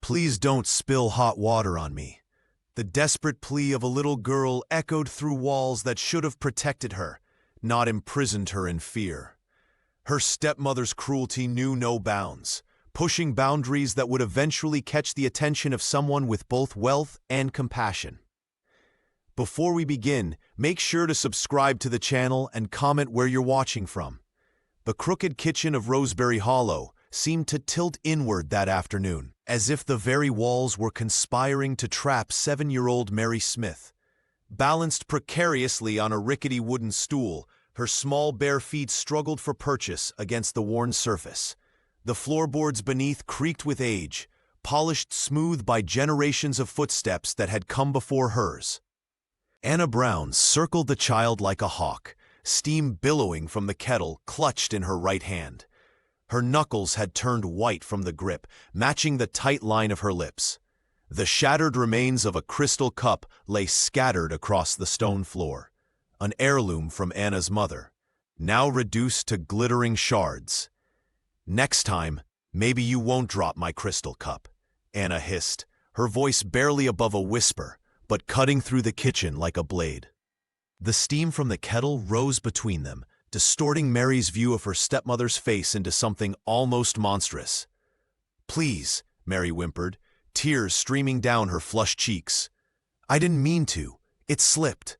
Please don't spill hot water on me." The desperate plea of a little girl echoed through walls that should have protected her, not imprisoned her in fear. Her stepmother's cruelty knew no bounds, pushing boundaries that would eventually catch the attention of someone with both wealth and compassion. Before we begin, make sure to subscribe to the channel and comment where you're watching from. The crooked kitchen of Roseberry Hollow seemed to tilt inward that afternoon, as if the very walls were conspiring to trap 7-year-old Mary Smith. Balanced precariously on a rickety wooden stool, her small bare feet struggled for purchase against the worn surface. The floorboards beneath creaked with age, polished smooth by generations of footsteps that had come before hers. Anna Brown circled the child like a hawk, steam billowing from the kettle clutched in her right hand. Her knuckles had turned white from the grip, matching the tight line of her lips. The shattered remains of a crystal cup lay scattered across the stone floor, an heirloom from Anna's mother, now reduced to glittering shards. "Next time, maybe you won't drop my crystal cup," Anna hissed, her voice barely above a whisper, but cutting through the kitchen like a blade. The steam from the kettle rose between them, distorting Mary's view of her stepmother's face into something almost monstrous. "Please," Mary whimpered, tears streaming down her flushed cheeks. "I didn't mean to. It slipped."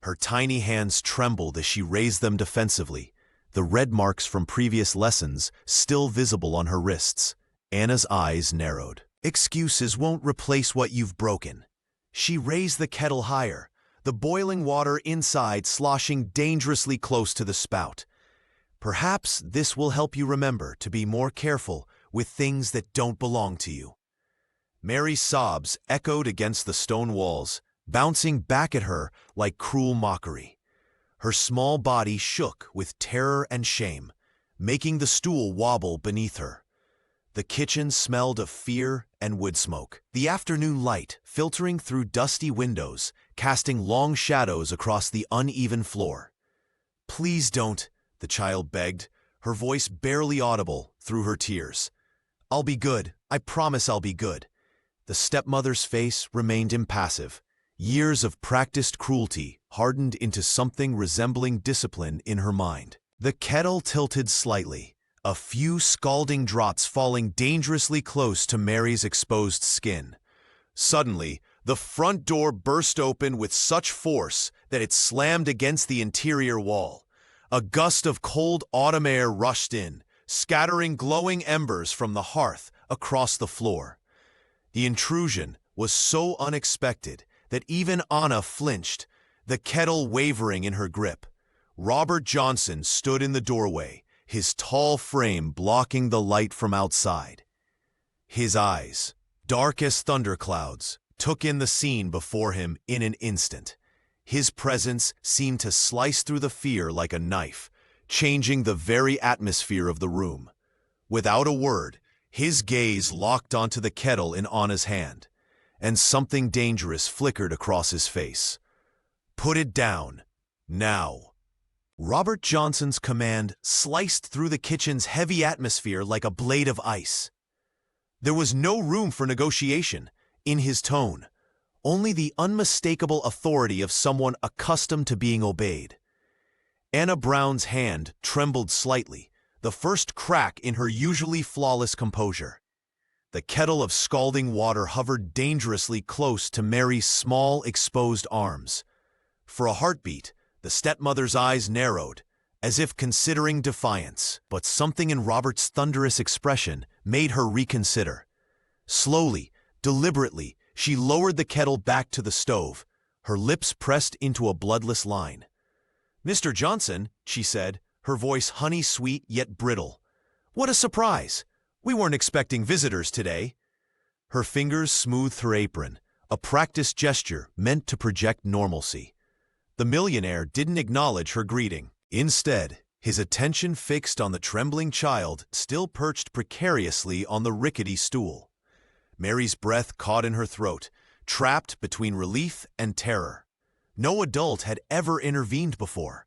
Her tiny hands trembled as she raised them defensively, the red marks from previous lessons still visible on her wrists. Anna's eyes narrowed. "Excuses won't replace what you've broken." She raised the kettle higher, the boiling water inside sloshing dangerously close to the spout. "Perhaps this will help you remember to be more careful with things that don't belong to you." Mary's sobs echoed against the stone walls, bouncing back at her like cruel mockery. Her small body shook with terror and shame, making the stool wobble beneath her. The kitchen smelled of fear and wood smoke, the afternoon light filtering through dusty windows, casting long shadows across the uneven floor. "Please don't," the child begged, her voice barely audible through her tears. "I'll be good. I promise I'll be good." The stepmother's face remained impassive. Years of practiced cruelty hardened into something resembling discipline in her mind. The kettle tilted slightly, a few scalding drops falling dangerously close to Mary's exposed skin. Suddenly, the front door burst open with such force that it slammed against the interior wall. A gust of cold autumn air rushed in, scattering glowing embers from the hearth across the floor. The intrusion was so unexpected that even Anna flinched, the kettle wavering in her grip. Robert Johnson stood in the doorway, his tall frame blocking the light from outside. His eyes, dark as thunderclouds, took in the scene before him in an instant. His presence seemed to slice through the fear like a knife, changing the very atmosphere of the room. Without a word, his gaze locked onto the kettle in Anna's hand, and something dangerous flickered across his face. "Put it down, now." Robert Johnson's command sliced through the kitchen's heavy atmosphere like a blade of ice. There was no room for negotiation in his tone, only the unmistakable authority of someone accustomed to being obeyed. Anna Brown's hand trembled slightly, the first crack in her usually flawless composure. The kettle of scalding water hovered dangerously close to Mary's small, exposed arms. For a heartbeat, the stepmother's eyes narrowed, as if considering defiance, but something in Robert's thunderous expression made her reconsider. Slowly, deliberately, she lowered the kettle back to the stove, her lips pressed into a bloodless line. "Mr. Johnson," she said, her voice honey-sweet yet brittle. "What a surprise! We weren't expecting visitors today." Her fingers smoothed her apron, a practiced gesture meant to project normalcy. The millionaire didn't acknowledge her greeting. Instead, his attention fixed on the trembling child still perched precariously on the rickety stool. Mary's breath caught in her throat, trapped between relief and terror. No adult had ever intervened before.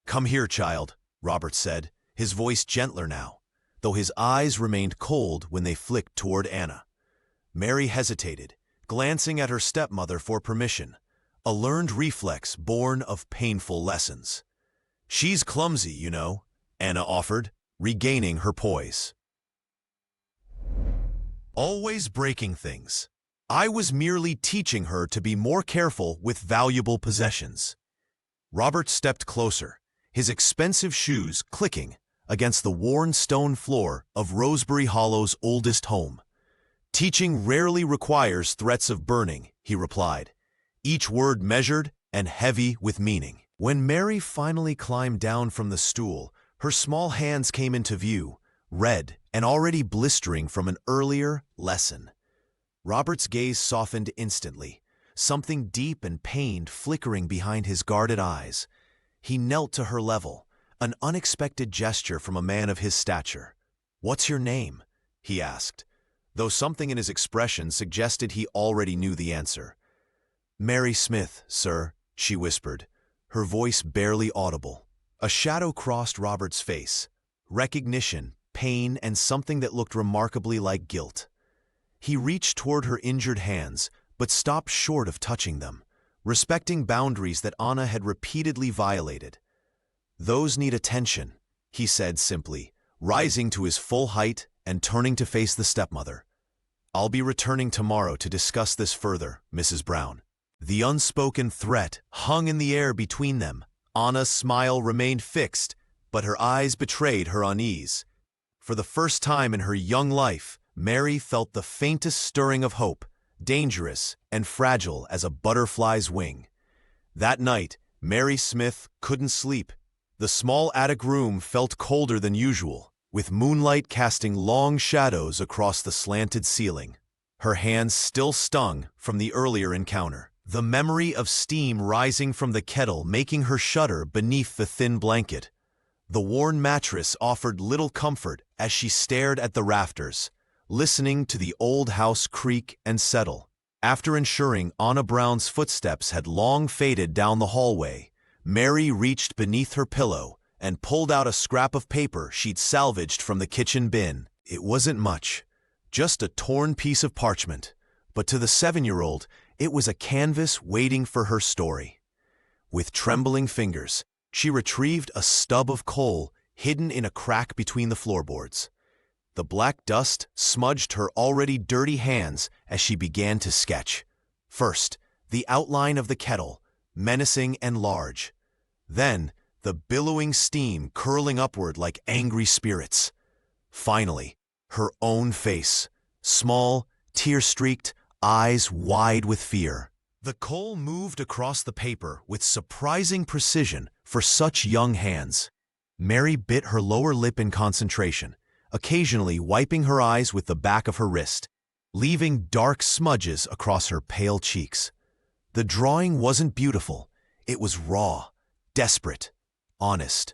"Come here, child," Robert said, his voice gentler now, though his eyes remained cold when they flicked toward Anna. Mary hesitated, glancing at her stepmother for permission, a learned reflex born of painful lessons. "She's clumsy, you know," Anna offered, regaining her poise. "Always breaking things. I was merely teaching her to be more careful with valuable possessions." Robert stepped closer, his expensive shoes clicking against the worn stone floor of Rosebery Hollow's oldest home. "Teaching rarely requires threats of burning," he replied, each word measured and heavy with meaning. When Mary finally climbed down from the stool, her small hands came into view, red and already blistering from an earlier lesson. Robert's gaze softened instantly, something deep and pained flickering behind his guarded eyes. He knelt to her level, an unexpected gesture from a man of his stature. "What's your name?" he asked, though something in his expression suggested he already knew the answer. "Mary Smith, sir," she whispered, her voice barely audible. A shadow crossed Robert's face, recognition, pain, and something that looked remarkably like guilt. He reached toward her injured hands, but stopped short of touching them, respecting boundaries that Anna had repeatedly violated. "Those need attention," he said simply, rising to his full height and turning to face the stepmother. "I'll be returning tomorrow to discuss this further, Mrs. Brown." The unspoken threat hung in the air between them. Anna's smile remained fixed, but her eyes betrayed her unease. For the first time in her young life, Mary felt the faintest stirring of hope, dangerous and fragile as a butterfly's wing. That night, Mary Smith couldn't sleep. The small attic room felt colder than usual, with moonlight casting long shadows across the slanted ceiling. Her hands still stung from the earlier encounter, the memory of steam rising from the kettle making her shudder beneath the thin blanket. The worn mattress offered little comfort as she stared at the rafters, listening to the old house creak and settle. After ensuring Anna Brown's footsteps had long faded down the hallway, Mary reached beneath her pillow and pulled out a scrap of paper she'd salvaged from the kitchen bin. It wasn't much, just a torn piece of parchment, but to the 7-year-old, it was a canvas waiting for her story. With trembling fingers, she retrieved a stub of coal hidden in a crack between the floorboards. The black dust smudged her already dirty hands as she began to sketch. First, the outline of the kettle, menacing and large. Then, the billowing steam curling upward like angry spirits. Finally, her own face, small, tear-streaked, eyes wide with fear. The coal moved across the paper with surprising precision for such young hands. Mary bit her lower lip in concentration, occasionally wiping her eyes with the back of her wrist, leaving dark smudges across her pale cheeks. The drawing wasn't beautiful. It was raw, desperate, honest.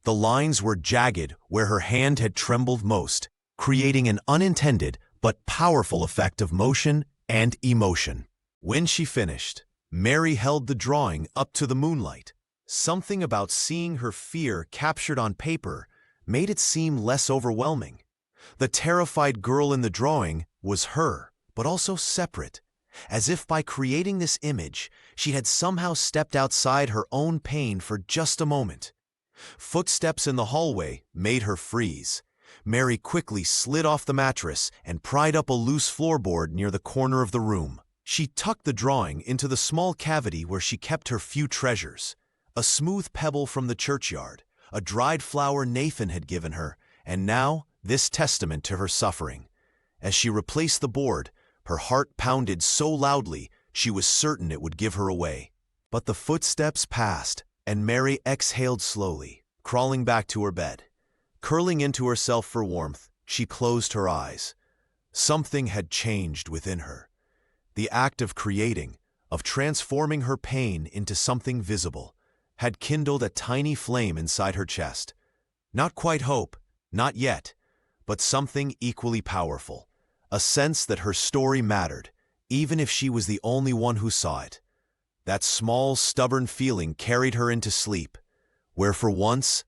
The lines were jagged where her hand had trembled most, creating an unintended but powerful effect of motion and emotion. When she finished, Mary held the drawing up to the moonlight. Something about seeing her fear captured on paper made it seem less overwhelming. The terrified girl in the drawing was her, but also separate, as if by creating this image, she had somehow stepped outside her own pain for just a moment. Footsteps in the hallway made her freeze. Mary quickly slid off the mattress and pried up a loose floorboard near the corner of the room. She tucked the drawing into the small cavity where she kept her few treasures. A smooth pebble from the churchyard, a dried flower Nathan had given her, and now this testament to her suffering. As she replaced the board, her heart pounded so loudly she was certain it would give her away. But the footsteps passed, and Mary exhaled slowly, crawling back to her bed. Curling into herself for warmth, she closed her eyes. Something had changed within her. The act of creating, of transforming her pain into something visible, had kindled a tiny flame inside her chest. Not quite hope, not yet, but something equally powerful. A sense that her story mattered, even if she was the only one who saw it. That small, stubborn feeling carried her into sleep, where for once,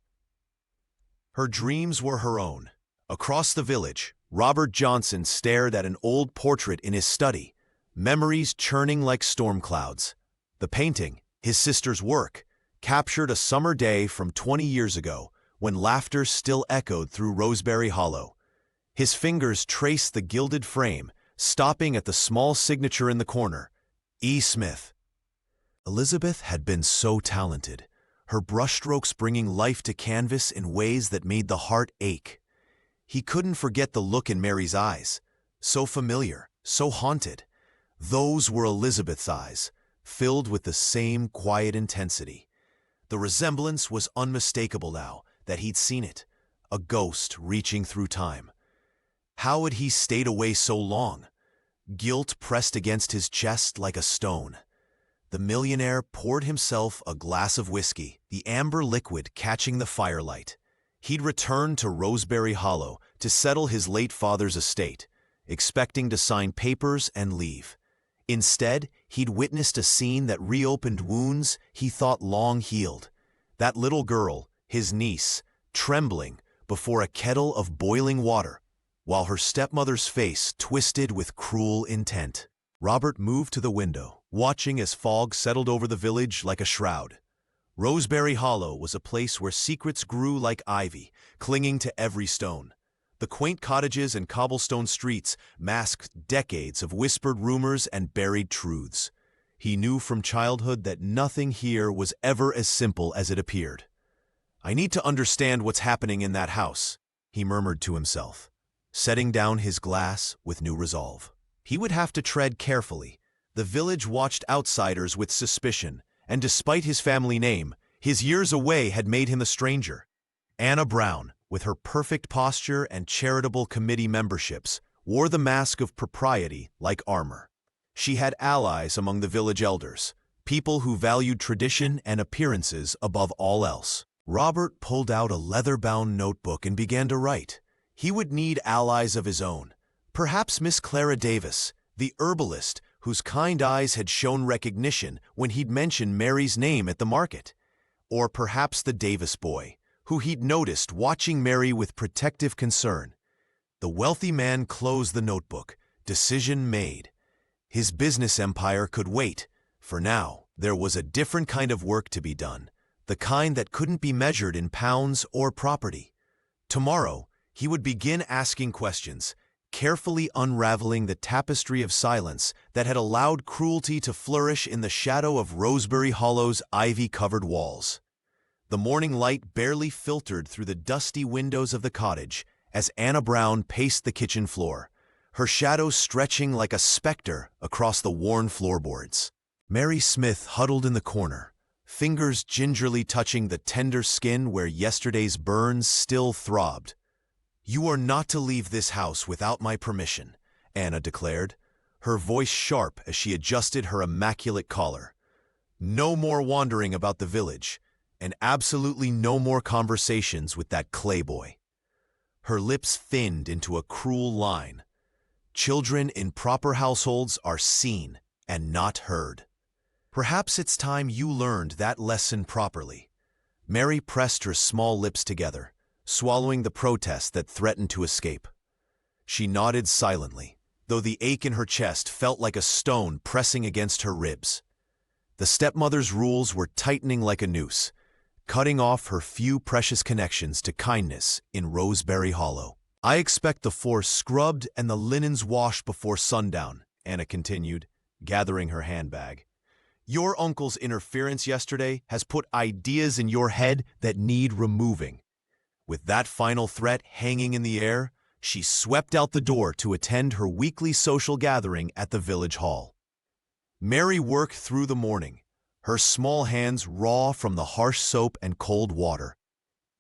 her dreams were her own. Across the village, Robert Johnson stared at an old portrait in his study, memories churning like storm clouds. The painting, his sister's work, captured a summer day from 20 years ago when laughter still echoed through Roseberry Hollow. His fingers traced the gilded frame, stopping at the small signature in the corner, E. Smith. Elizabeth had been so talented, her brushstrokes bringing life to canvas in ways that made the heart ache. He couldn't forget the look in Mary's eyes, so familiar, so haunted. Those were Elizabeth's eyes, filled with the same quiet intensity. The resemblance was unmistakable now that he'd seen it, a ghost reaching through time. How had he stayed away so long? Guilt pressed against his chest like a stone. The millionaire poured himself a glass of whiskey, the amber liquid catching the firelight. He'd returned to Roseberry Hollow to settle his late father's estate, expecting to sign papers and leave. Instead, he'd witnessed a scene that reopened wounds he thought long healed. That little girl, his niece, trembling before a kettle of boiling water, while her stepmother's face twisted with cruel intent. Robert moved to the window, watching as fog settled over the village like a shroud. Roseberry Hollow was a place where secrets grew like ivy, clinging to every stone. The quaint cottages and cobblestone streets masked decades of whispered rumors and buried truths. He knew from childhood that nothing here was ever as simple as it appeared. "I need to understand what's happening in that house," he murmured to himself, setting down his glass with new resolve. He would have to tread carefully. The village watched outsiders with suspicion, and despite his family name, his years away had made him a stranger. Anna Brown, with her perfect posture and charitable committee memberships, wore the mask of propriety like armor. She had allies among the village elders, people who valued tradition and appearances above all else. Robert pulled out a leather-bound notebook and began to write. He would need allies of his own. Perhaps Miss Clara Davis, the herbalist whose kind eyes had shown recognition when he'd mentioned Mary's name at the market. Or perhaps the Davis boy, who he'd noticed watching Mary with protective concern. The wealthy man closed the notebook, decision made. His business empire could wait. For now, there was a different kind of work to be done, the kind that couldn't be measured in pounds or property. Tomorrow, he would begin asking questions, carefully unraveling the tapestry of silence that had allowed cruelty to flourish in the shadow of Roseberry Hollow's ivy-covered walls. The morning light barely filtered through the dusty windows of the cottage as Anna Brown paced the kitchen floor, her shadow stretching like a specter across the worn floorboards. Mary Smith huddled in the corner, fingers gingerly touching the tender skin where yesterday's burns still throbbed. "You are not to leave this house without my permission," Anna declared, her voice sharp as she adjusted her immaculate collar. "No more wandering about the village, and absolutely no more conversations with that clay boy." Her lips thinned into a cruel line. Children in proper households are seen and not heard. "Perhaps it's time you learned that lesson properly." Mary pressed her small lips together, swallowing the protest that threatened to escape. She nodded silently, though the ache in her chest felt like a stone pressing against her ribs. The stepmother's rules were tightening like a noose, cutting off her few precious connections to kindness in Roseberry Hollow. "I expect the floor scrubbed and the linens washed before sundown," Anna continued, gathering her handbag. "Your uncle's interference yesterday has put ideas in your head that need removing." With that final threat hanging in the air, she swept out the door to attend her weekly social gathering at the village hall. Mary worked through the morning, her small hands raw from the harsh soap and cold water.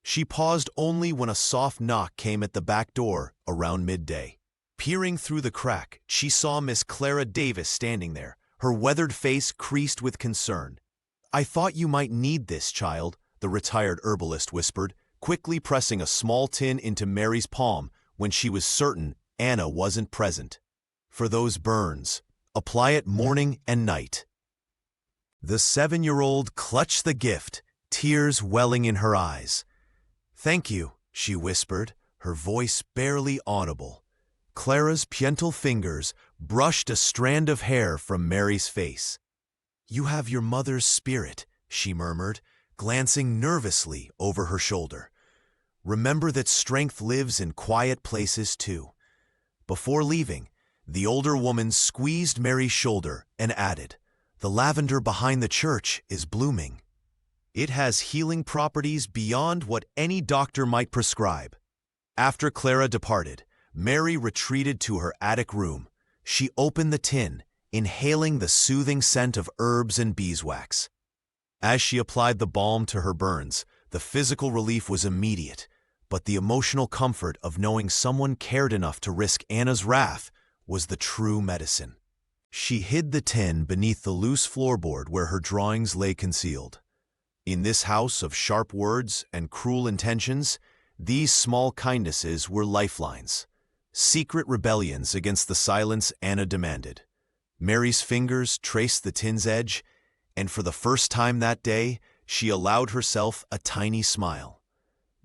She paused only when a soft knock came at the back door around midday. Peering through the crack, she saw Miss Clara Davis standing there, her weathered face creased with concern. "I thought you might need this, child," the retired herbalist whispered, quickly pressing a small tin into Mary's palm when she was certain Anna wasn't present. "For those burns, apply it morning and night." The 7-year-old clutched the gift, tears welling in her eyes. "Thank you," she whispered, her voice barely audible. Clara's gentle fingers brushed a strand of hair from Mary's face. "You have your mother's spirit," she murmured, glancing nervously over her shoulder. "Remember that strength lives in quiet places too." Before leaving, the older woman squeezed Mary's shoulder and added, "The lavender behind the church is blooming. It has healing properties beyond what any doctor might prescribe." After Clara departed, Mary retreated to her attic room. She opened the tin, inhaling the soothing scent of herbs and beeswax. As she applied the balm to her burns, the physical relief was immediate, but the emotional comfort of knowing someone cared enough to risk Anna's wrath was the true medicine. She hid the tin beneath the loose floorboard where her drawings lay concealed. In this house of sharp words and cruel intentions, these small kindnesses were lifelines, secret rebellions against the silence Anna demanded. Mary's fingers traced the tin's edge, and for the first time that day, she allowed herself a tiny smile.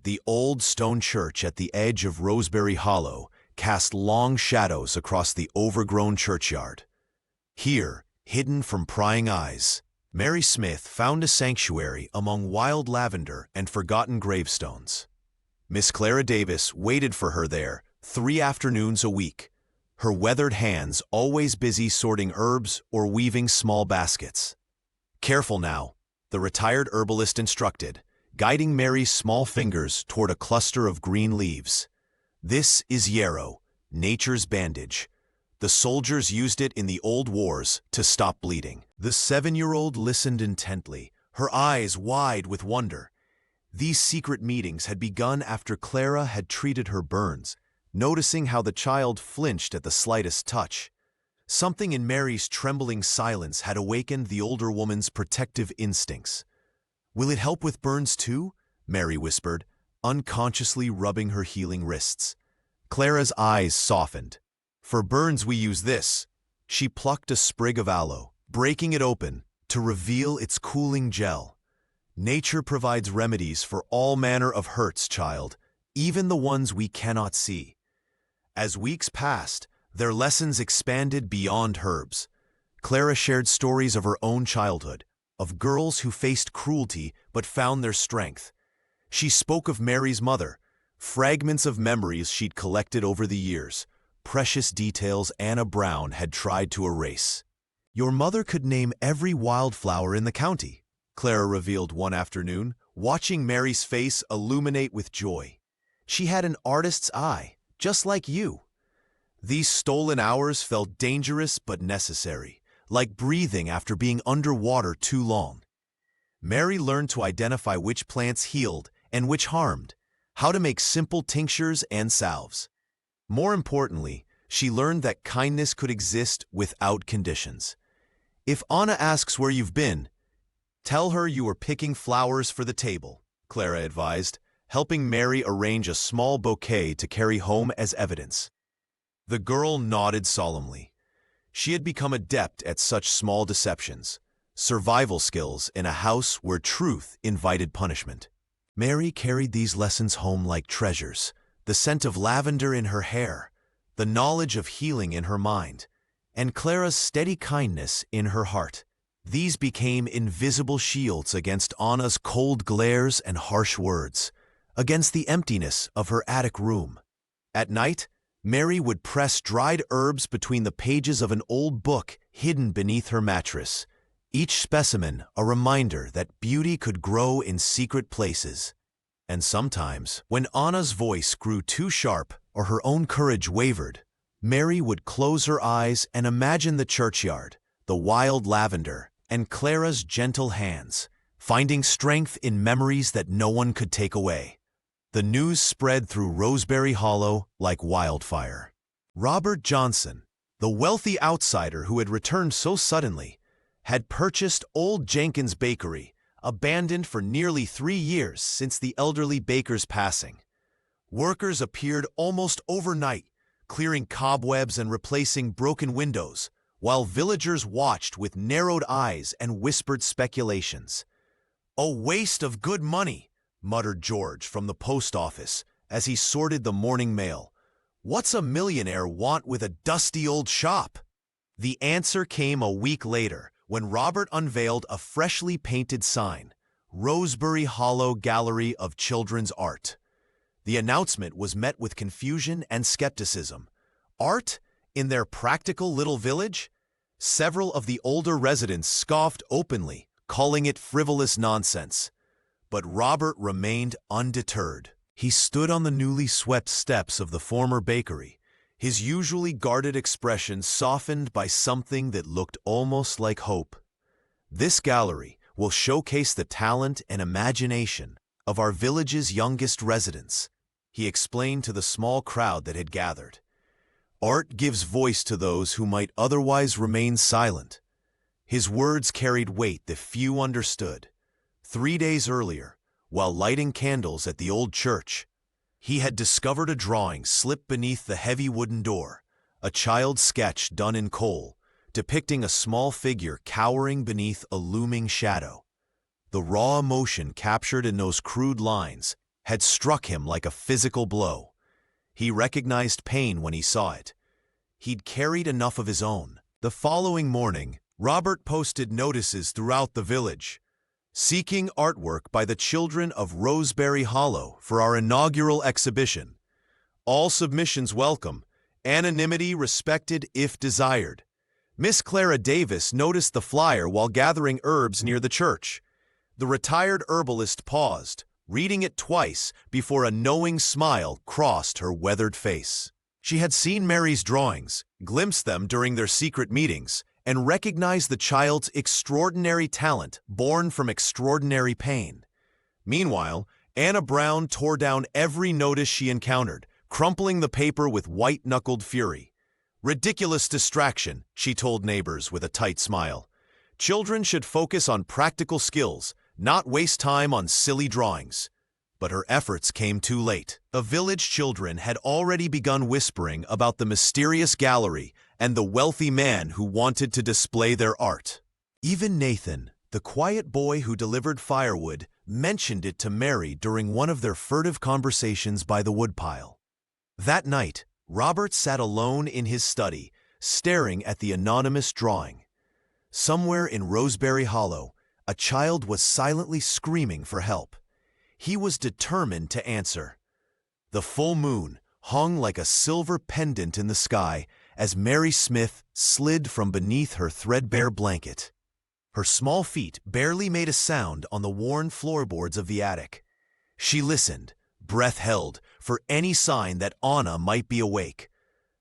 The old stone church at the edge of Roseberry Hollow cast long shadows across the overgrown churchyard. Here, hidden from prying eyes, Mary Smith found a sanctuary among wild lavender and forgotten gravestones. Miss Clara Davis waited for her there 3 afternoons a week, her weathered hands always busy sorting herbs or weaving small baskets. "Careful now," the retired herbalist instructed, guiding Mary's small fingers toward a cluster of green leaves. "This is yarrow, nature's bandage. The soldiers used it in the old wars to stop bleeding." The 7-year-old listened intently, her eyes wide with wonder. These secret meetings had begun after Clara had treated her burns, noticing how the child flinched at the slightest touch. Something in Mary's trembling silence had awakened the older woman's protective instincts. "Will it help with burns too?" Mary whispered, unconsciously rubbing her healing wrists. Clara's eyes softened. "For burns we use this." She plucked a sprig of aloe, breaking it open to reveal its cooling gel. "Nature provides remedies for all manner of hurts, child, even the ones we cannot see." As weeks passed, their lessons expanded beyond herbs. Clara shared stories of her own childhood, of girls who faced cruelty but found their strength. She spoke of Mary's mother, fragments of memories she'd collected over the years, precious details Anna Brown had tried to erase. "Your mother could name every wildflower in the county," Clara revealed one afternoon, watching Mary's face illuminate with joy. "She had an artist's eye, just like you." These stolen hours felt dangerous but necessary, like breathing after being underwater too long. Mary learned to identify which plants healed and which harmed, how to make simple tinctures and salves. More importantly, she learned that kindness could exist without conditions. "If Anna asks where you've been, tell her you were picking flowers for the table," Clara advised, helping Mary arrange a small bouquet to carry home as evidence. The girl nodded solemnly. She had become adept at such small deceptions, survival skills in a house where truth invited punishment. Mary carried these lessons home like treasures, the scent of lavender in her hair, the knowledge of healing in her mind, and Clara's steady kindness in her heart. These became invisible shields against Anna's cold glares and harsh words, against the emptiness of her attic room. At night, Mary would press dried herbs between the pages of an old book hidden beneath her mattress, each specimen a reminder that beauty could grow in secret places. And sometimes, when Anna's voice grew too sharp or her own courage wavered, Mary would close her eyes and imagine the churchyard, the wild lavender, and Clara's gentle hands, finding strength in memories that no one could take away. The news spread through Roseberry Hollow like wildfire. Robert Johnson, the wealthy outsider who had returned so suddenly, had purchased Old Jenkins Bakery, abandoned for nearly 3 years since the elderly baker's passing. Workers appeared almost overnight, clearing cobwebs and replacing broken windows, while villagers watched with narrowed eyes and whispered speculations. "A waste of good money," muttered George from the post office as he sorted the morning mail. What's a millionaire want with a dusty old shop? The answer came a week later when Robert unveiled a freshly painted sign, Rosebery Hollow Gallery of Children's Art. The announcement was met with confusion and skepticism. Art? In their practical little village? Several of the older residents scoffed openly, calling it frivolous nonsense. But Robert remained undeterred. He stood on the newly swept steps of the former bakery, his usually guarded expression softened by something that looked almost like hope. This gallery will showcase the talent and imagination of our village's youngest residents, he explained to the small crowd that had gathered. Art gives voice to those who might otherwise remain silent. His words carried weight that few understood. 3 days earlier, while lighting candles at the old church, he had discovered a drawing slipped beneath the heavy wooden door, a child's sketch done in coal, depicting a small figure cowering beneath a looming shadow. The raw emotion captured in those crude lines had struck him like a physical blow. He recognized pain when he saw it. He'd carried enough of his own. The following morning, Robert posted notices throughout the village, seeking artwork by the children of Rosebery Hollow for our inaugural exhibition. All submissions welcome, anonymity respected if desired. Miss Clara Davis noticed the flyer while gathering herbs near the church. The retired herbalist paused, reading it twice before a knowing smile crossed her weathered face. She had seen Mary's drawings, glimpsed them during their secret meetings, and recognized the child's extraordinary talent born from extraordinary pain. Meanwhile, Anna Brown tore down every notice she encountered, crumpling the paper with white-knuckled fury. "Ridiculous distraction," she told neighbors with a tight smile. "Children should focus on practical skills, not waste time on silly drawings." But her efforts came too late. The village children had already begun whispering about the mysterious gallery and the wealthy man who wanted to display their art. Even Nathan, the quiet boy who delivered firewood, mentioned it to Mary during one of their furtive conversations by the woodpile. That night, Robert sat alone in his study, staring at the anonymous drawing. Somewhere in Rosebery Hollow, a child was silently screaming for help. He was determined to answer. The full moon hung like a silver pendant in the sky as Mary Smith slid from beneath her threadbare blanket. Her small feet barely made a sound on the worn floorboards of the attic. She listened, breath held, for any sign that Anna might be awake.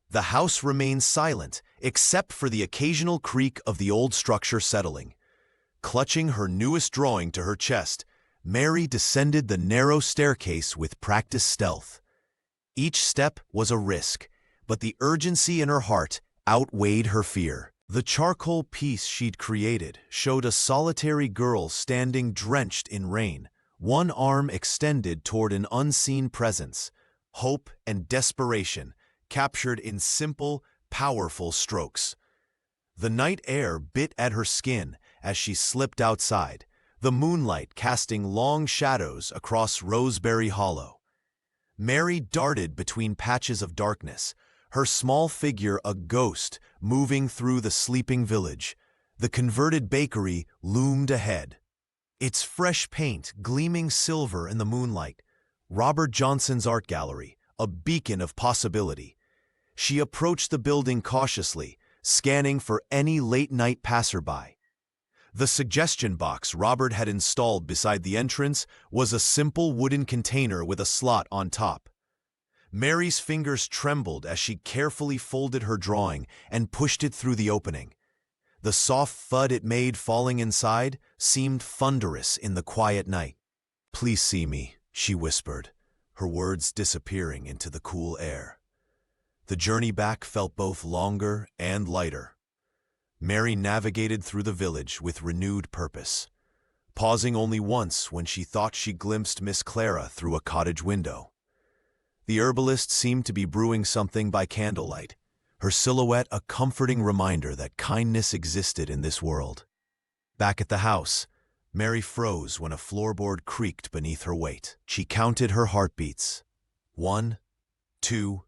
The house remained silent, except for the occasional creak of the old structure settling. Clutching her newest drawing to her chest, Mary descended the narrow staircase with practiced stealth. Each step was a risk, but the urgency in her heart outweighed her fear. The charcoal piece she'd created showed a solitary girl standing drenched in rain, one arm extended toward an unseen presence, hope and desperation captured in simple, powerful strokes. The night air bit at her skin as she slipped outside, the moonlight casting long shadows across Rosebery Hollow. Mary darted between patches of darkness, her small figure a ghost moving through the sleeping village. The converted bakery loomed ahead, its fresh paint gleaming silver in the moonlight. Robert Johnson's art gallery, a beacon of possibility. She approached the building cautiously, scanning for any late-night passerby. The suggestion box Robert had installed beside the entrance was a simple wooden container with a slot on top. Mary's fingers trembled as she carefully folded her drawing and pushed it through the opening. The soft thud it made falling inside seemed thunderous in the quiet night. "Please see me," she whispered, her words disappearing into the cool air. The journey back felt both longer and lighter. Mary navigated through the village with renewed purpose, pausing only once when she thought she glimpsed Miss Clara through a cottage window. The herbalist seemed to be brewing something by candlelight, her silhouette a comforting reminder that kindness existed in this world. Back at the house, Mary froze when a floorboard creaked beneath her weight. She counted her heartbeats. 1, 2,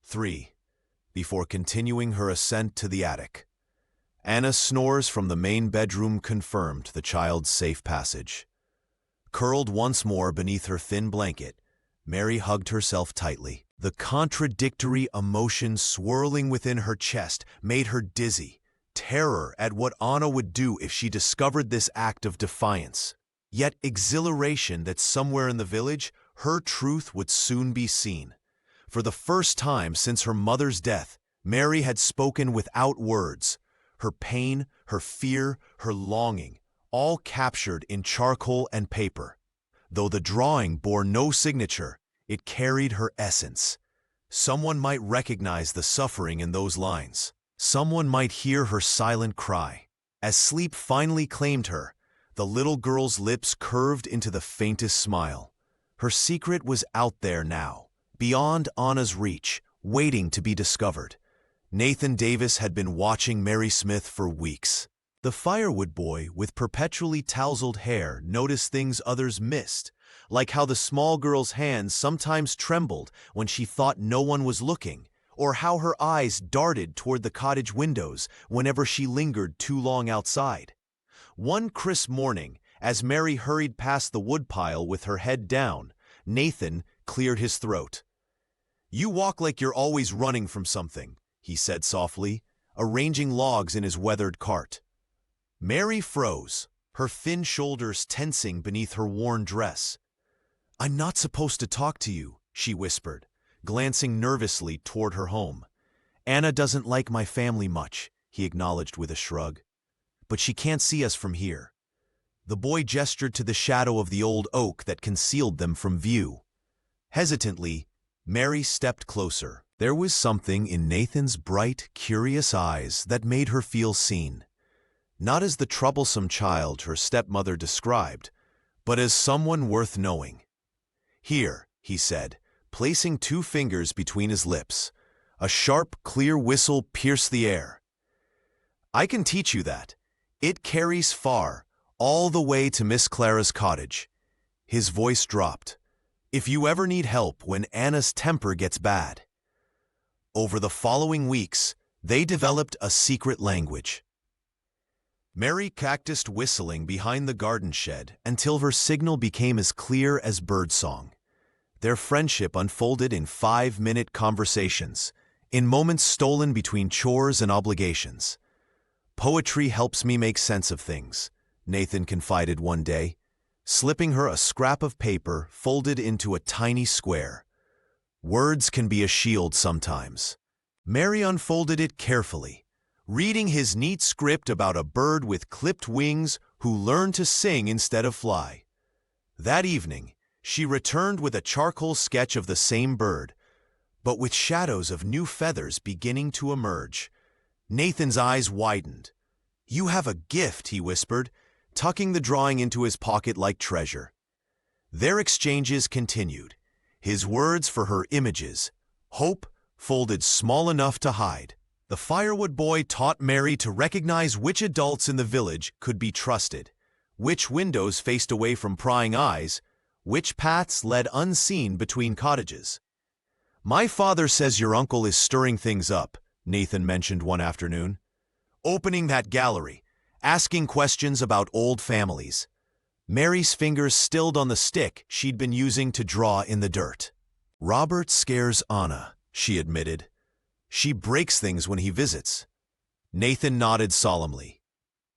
3. Before continuing her ascent to the attic. Anna's snores from the main bedroom confirmed the child's safe passage. Curled once more beneath her thin blanket, Mary hugged herself tightly. The contradictory emotions swirling within her chest made her dizzy. Terror at what Anna would do if she discovered this act of defiance. Yet exhilaration that somewhere in the village, her truth would soon be seen. For the first time since her mother's death, Mary had spoken without words. Her pain, her fear, her longing, all captured in charcoal and paper. Though the drawing bore no signature, it carried her essence. Someone might recognize the suffering in those lines. Someone might hear her silent cry. As sleep finally claimed her, the little girl's lips curved into the faintest smile. Her secret was out there now, beyond Anna's reach, waiting to be discovered. Nathan Davis had been watching Mary Smith for weeks. The firewood boy with perpetually tousled hair noticed things others missed, like how the small girl's hands sometimes trembled when she thought no one was looking, or how her eyes darted toward the cottage windows whenever she lingered too long outside. One crisp morning, as Mary hurried past the woodpile with her head down, Nathan cleared his throat. "You walk like you're always running from something," he said softly, arranging logs in his weathered cart. Mary froze, her thin shoulders tensing beneath her worn dress. "I'm not supposed to talk to you," she whispered, glancing nervously toward her home. "Anna doesn't like my family much," he acknowledged with a shrug. "But she can't see us from here." The boy gestured to the shadow of the old oak that concealed them from view. Hesitantly, Mary stepped closer. There was something in Nathan's bright, curious eyes that made her feel seen. Not as the troublesome child her stepmother described, but as someone worth knowing. "Here," he said, placing 2 fingers between his lips. A sharp, clear whistle pierced the air. "I can teach you that. It carries far, all the way to Miss Clara's cottage." His voice dropped. "If you ever need help when Anna's temper gets bad." Over the following weeks, they developed a secret language. Mary cactused whistling behind the garden shed until her signal became as clear as birdsong. Their friendship unfolded in 5-minute conversations, in moments stolen between chores and obligations. "Poetry helps me make sense of things," Nathan confided one day, slipping her a scrap of paper folded into a tiny square. "Words can be a shield sometimes." Mary unfolded it carefully, reading his neat script about a bird with clipped wings who learned to sing instead of fly. That evening, she returned with a charcoal sketch of the same bird, but with shadows of new feathers beginning to emerge. Nathan's eyes widened. "You have a gift," he whispered, tucking the drawing into his pocket like treasure. Their exchanges continued, his words for her images, hope folded small enough to hide. The firewood boy taught Mary to recognize which adults in the village could be trusted, which windows faced away from prying eyes, which paths led unseen between cottages. "My father says your uncle is stirring things up," Nathan mentioned one afternoon. "Opening that gallery, asking questions about old families." Mary's fingers stilled on the stick she'd been using to draw in the dirt. "Robert scares Anna," she admitted. "She breaks things when he visits." Nathan nodded solemnly.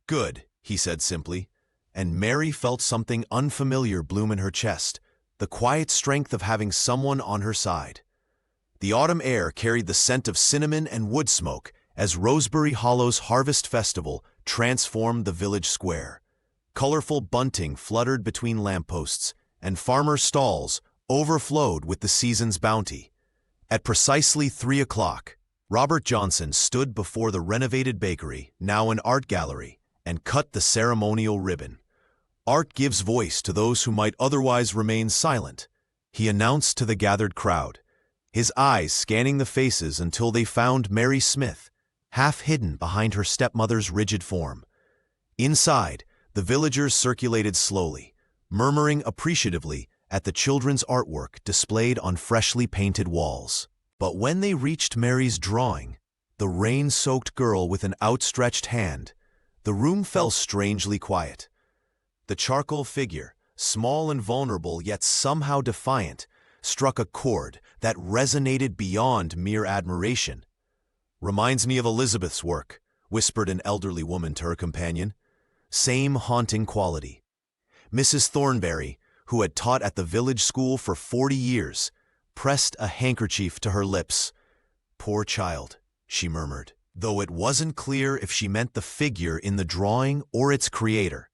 "Good," he said simply, and Mary felt something unfamiliar bloom in her chest, the quiet strength of having someone on her side. The autumn air carried the scent of cinnamon and wood smoke as Rosebery Hollow's Harvest Festival transformed the village square. Colorful bunting fluttered between lampposts, and farmer stalls overflowed with the season's bounty. At precisely 3 o'clock, Robert Johnson stood before the renovated bakery, now an art gallery, and cut the ceremonial ribbon. "Art gives voice to those who might otherwise remain silent," he announced to the gathered crowd, his eyes scanning the faces until they found Mary Smith, half hidden behind her stepmother's rigid form. Inside, the villagers circulated slowly, murmuring appreciatively at the children's artwork displayed on freshly painted walls. But when they reached Mary's drawing, the rain-soaked girl with an outstretched hand, the room fell strangely quiet. The charcoal figure, small and vulnerable yet somehow defiant, struck a chord that resonated beyond mere admiration. "Reminds me of Elizabeth's work," whispered an elderly woman to her companion. Same haunting quality. Mrs. Thornberry, who had taught at the village school for 40 years, pressed a handkerchief to her lips. "Poor child," she murmured, though it wasn't clear if she meant the figure in the drawing or its creator.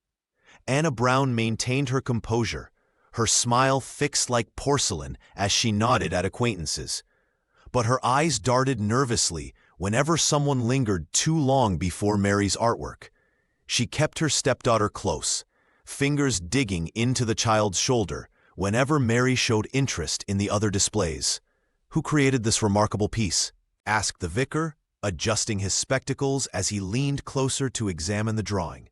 Anna Brown maintained her composure, her smile fixed like porcelain as she nodded at acquaintances. But her eyes darted nervously whenever someone lingered too long before Mary's artwork. She kept her stepdaughter close, fingers digging into the child's shoulder whenever Mary showed interest in the other displays. "Who created this remarkable piece?" asked the vicar, adjusting his spectacles as he leaned closer to examine the drawing.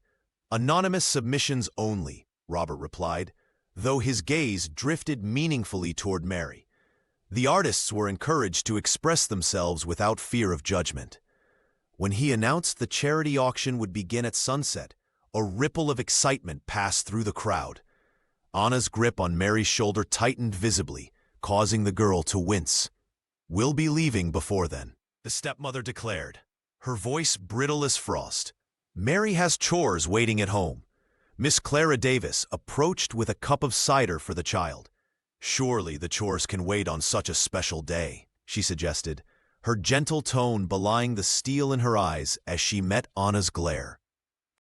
"Anonymous submissions only," Robert replied, though his gaze drifted meaningfully toward Mary. The artists were encouraged to express themselves without fear of judgment. When he announced the charity auction would begin at sunset, a ripple of excitement passed through the crowd. Anna's grip on Mary's shoulder tightened visibly, causing the girl to wince. "We'll be leaving before then," the stepmother declared, her voice brittle as frost. "Mary has chores waiting at home." Miss Clara Davis approached with a cup of cider for the child. "Surely the chores can wait on such a special day," she suggested, her gentle tone belying the steel in her eyes as she met Anna's glare.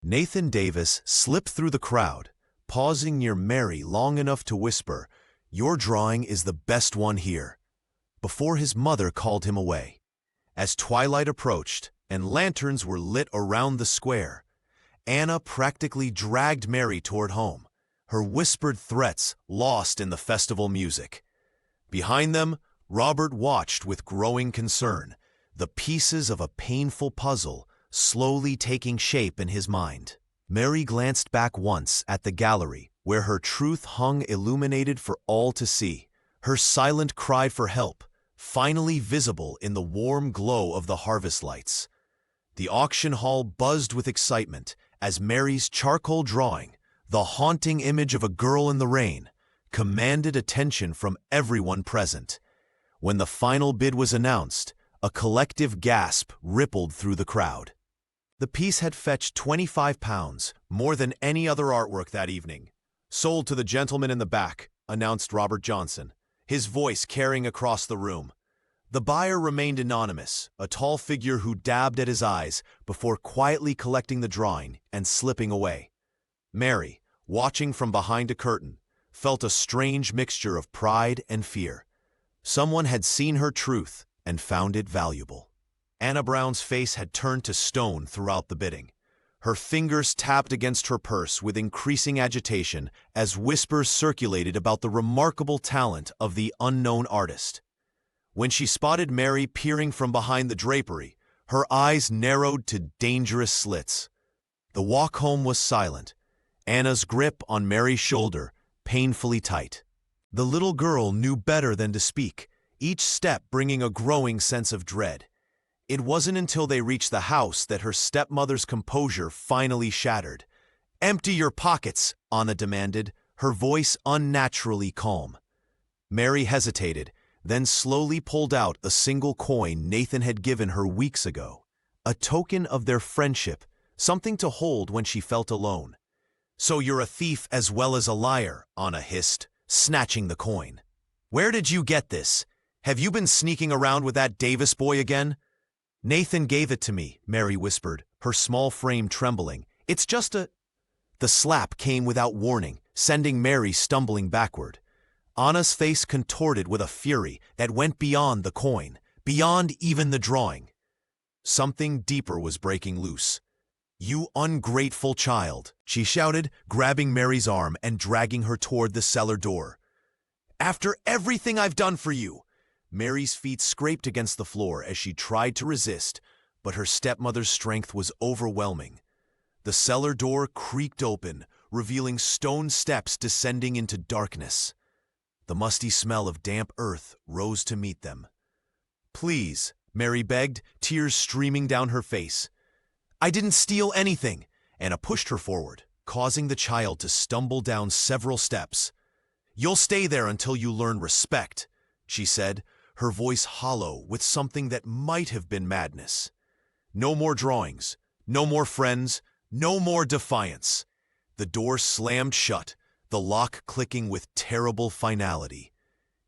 Nathan Davis slipped through the crowd, pausing near Mary long enough to whisper, "Your drawing is the best one here," before his mother called him away. As twilight approached and lanterns were lit around the square, Anna practically dragged Mary toward home, her whispered threats lost in the festival music. Behind them, Robert watched with growing concern, the pieces of a painful puzzle slowly taking shape in his mind. Mary glanced back once at the gallery, where her truth hung illuminated for all to see, her silent cry for help finally visible in the warm glow of the harvest lights. The auction hall buzzed with excitement as Mary's charcoal drawing, the haunting image of a girl in the rain, commanded attention from everyone present. When the final bid was announced, a collective gasp rippled through the crowd. The piece had fetched £25, more than any other artwork that evening. "Sold to the gentleman in the back," announced Robert Johnson, his voice carrying across the room. The buyer remained anonymous, a tall figure who dabbed at his eyes before quietly collecting the drawing and slipping away. Mary, watching from behind a curtain, felt a strange mixture of pride and fear. Someone had seen her truth and found it valuable. Anna Brown's face had turned to stone throughout the bidding. Her fingers tapped against her purse with increasing agitation as whispers circulated about the remarkable talent of the unknown artist. When she spotted Mary peering from behind the drapery, her eyes narrowed to dangerous slits. The walk home was silent, Anna's grip on Mary's shoulder painfully tight. The little girl knew better than to speak, each step bringing a growing sense of dread. It wasn't until they reached the house that her stepmother's composure finally shattered. "Empty your pockets," Anna demanded, her voice unnaturally calm. Mary hesitated, then slowly pulled out a single coin Nathan had given her weeks ago, a token of their friendship, something to hold when she felt alone. "So you're a thief as well as a liar," Anna hissed, snatching the coin. "Where did you get this? Have you been sneaking around with that Davis boy again?" "Nathan gave it to me," Mary whispered, her small frame trembling. "It's just a—" The slap came without warning, sending Mary stumbling backward. Anna's face contorted with a fury that went beyond the coin, beyond even the drawing. Something deeper was breaking loose. "You ungrateful child," she shouted, grabbing Mary's arm and dragging her toward the cellar door. "After everything I've done for you!" Mary's feet scraped against the floor as she tried to resist, but her stepmother's strength was overwhelming. The cellar door creaked open, revealing stone steps descending into darkness. The musty smell of damp earth rose to meet them. Please, Mary begged, tears streaming down her face. I didn't steal anything. Anna pushed her forward, causing the child to stumble down several steps. You'll stay there until you learn respect, she said, her voice hollow with something that might have been madness. No more drawings, no more friends, no more defiance. The door slammed shut, the lock clicking with terrible finality.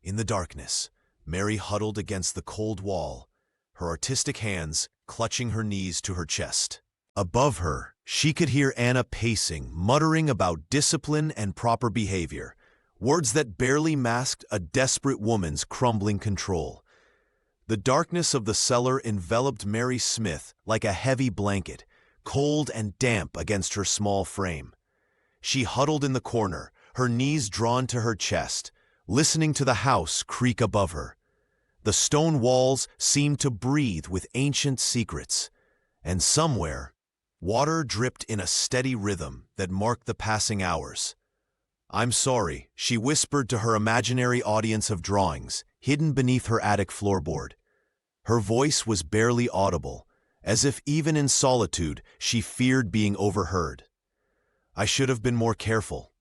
In the darkness, Mary huddled against the cold wall, her artistic hands clutching her knees to her chest. Above her, she could hear Anna pacing, muttering about discipline and proper behavior, words that barely masked a desperate woman's crumbling control. The darkness of the cellar enveloped Mary Smith like a heavy blanket, cold and damp against her small frame. She huddled in the corner, her knees drawn to her chest, listening to the house creak above her. The stone walls seemed to breathe with ancient secrets, and somewhere, water dripped in a steady rhythm that marked the passing hours. I'm sorry, she whispered to her imaginary audience of drawings, hidden beneath her attic floorboard. Her voice was barely audible, as if even in solitude she feared being overheard. I should have been more careful.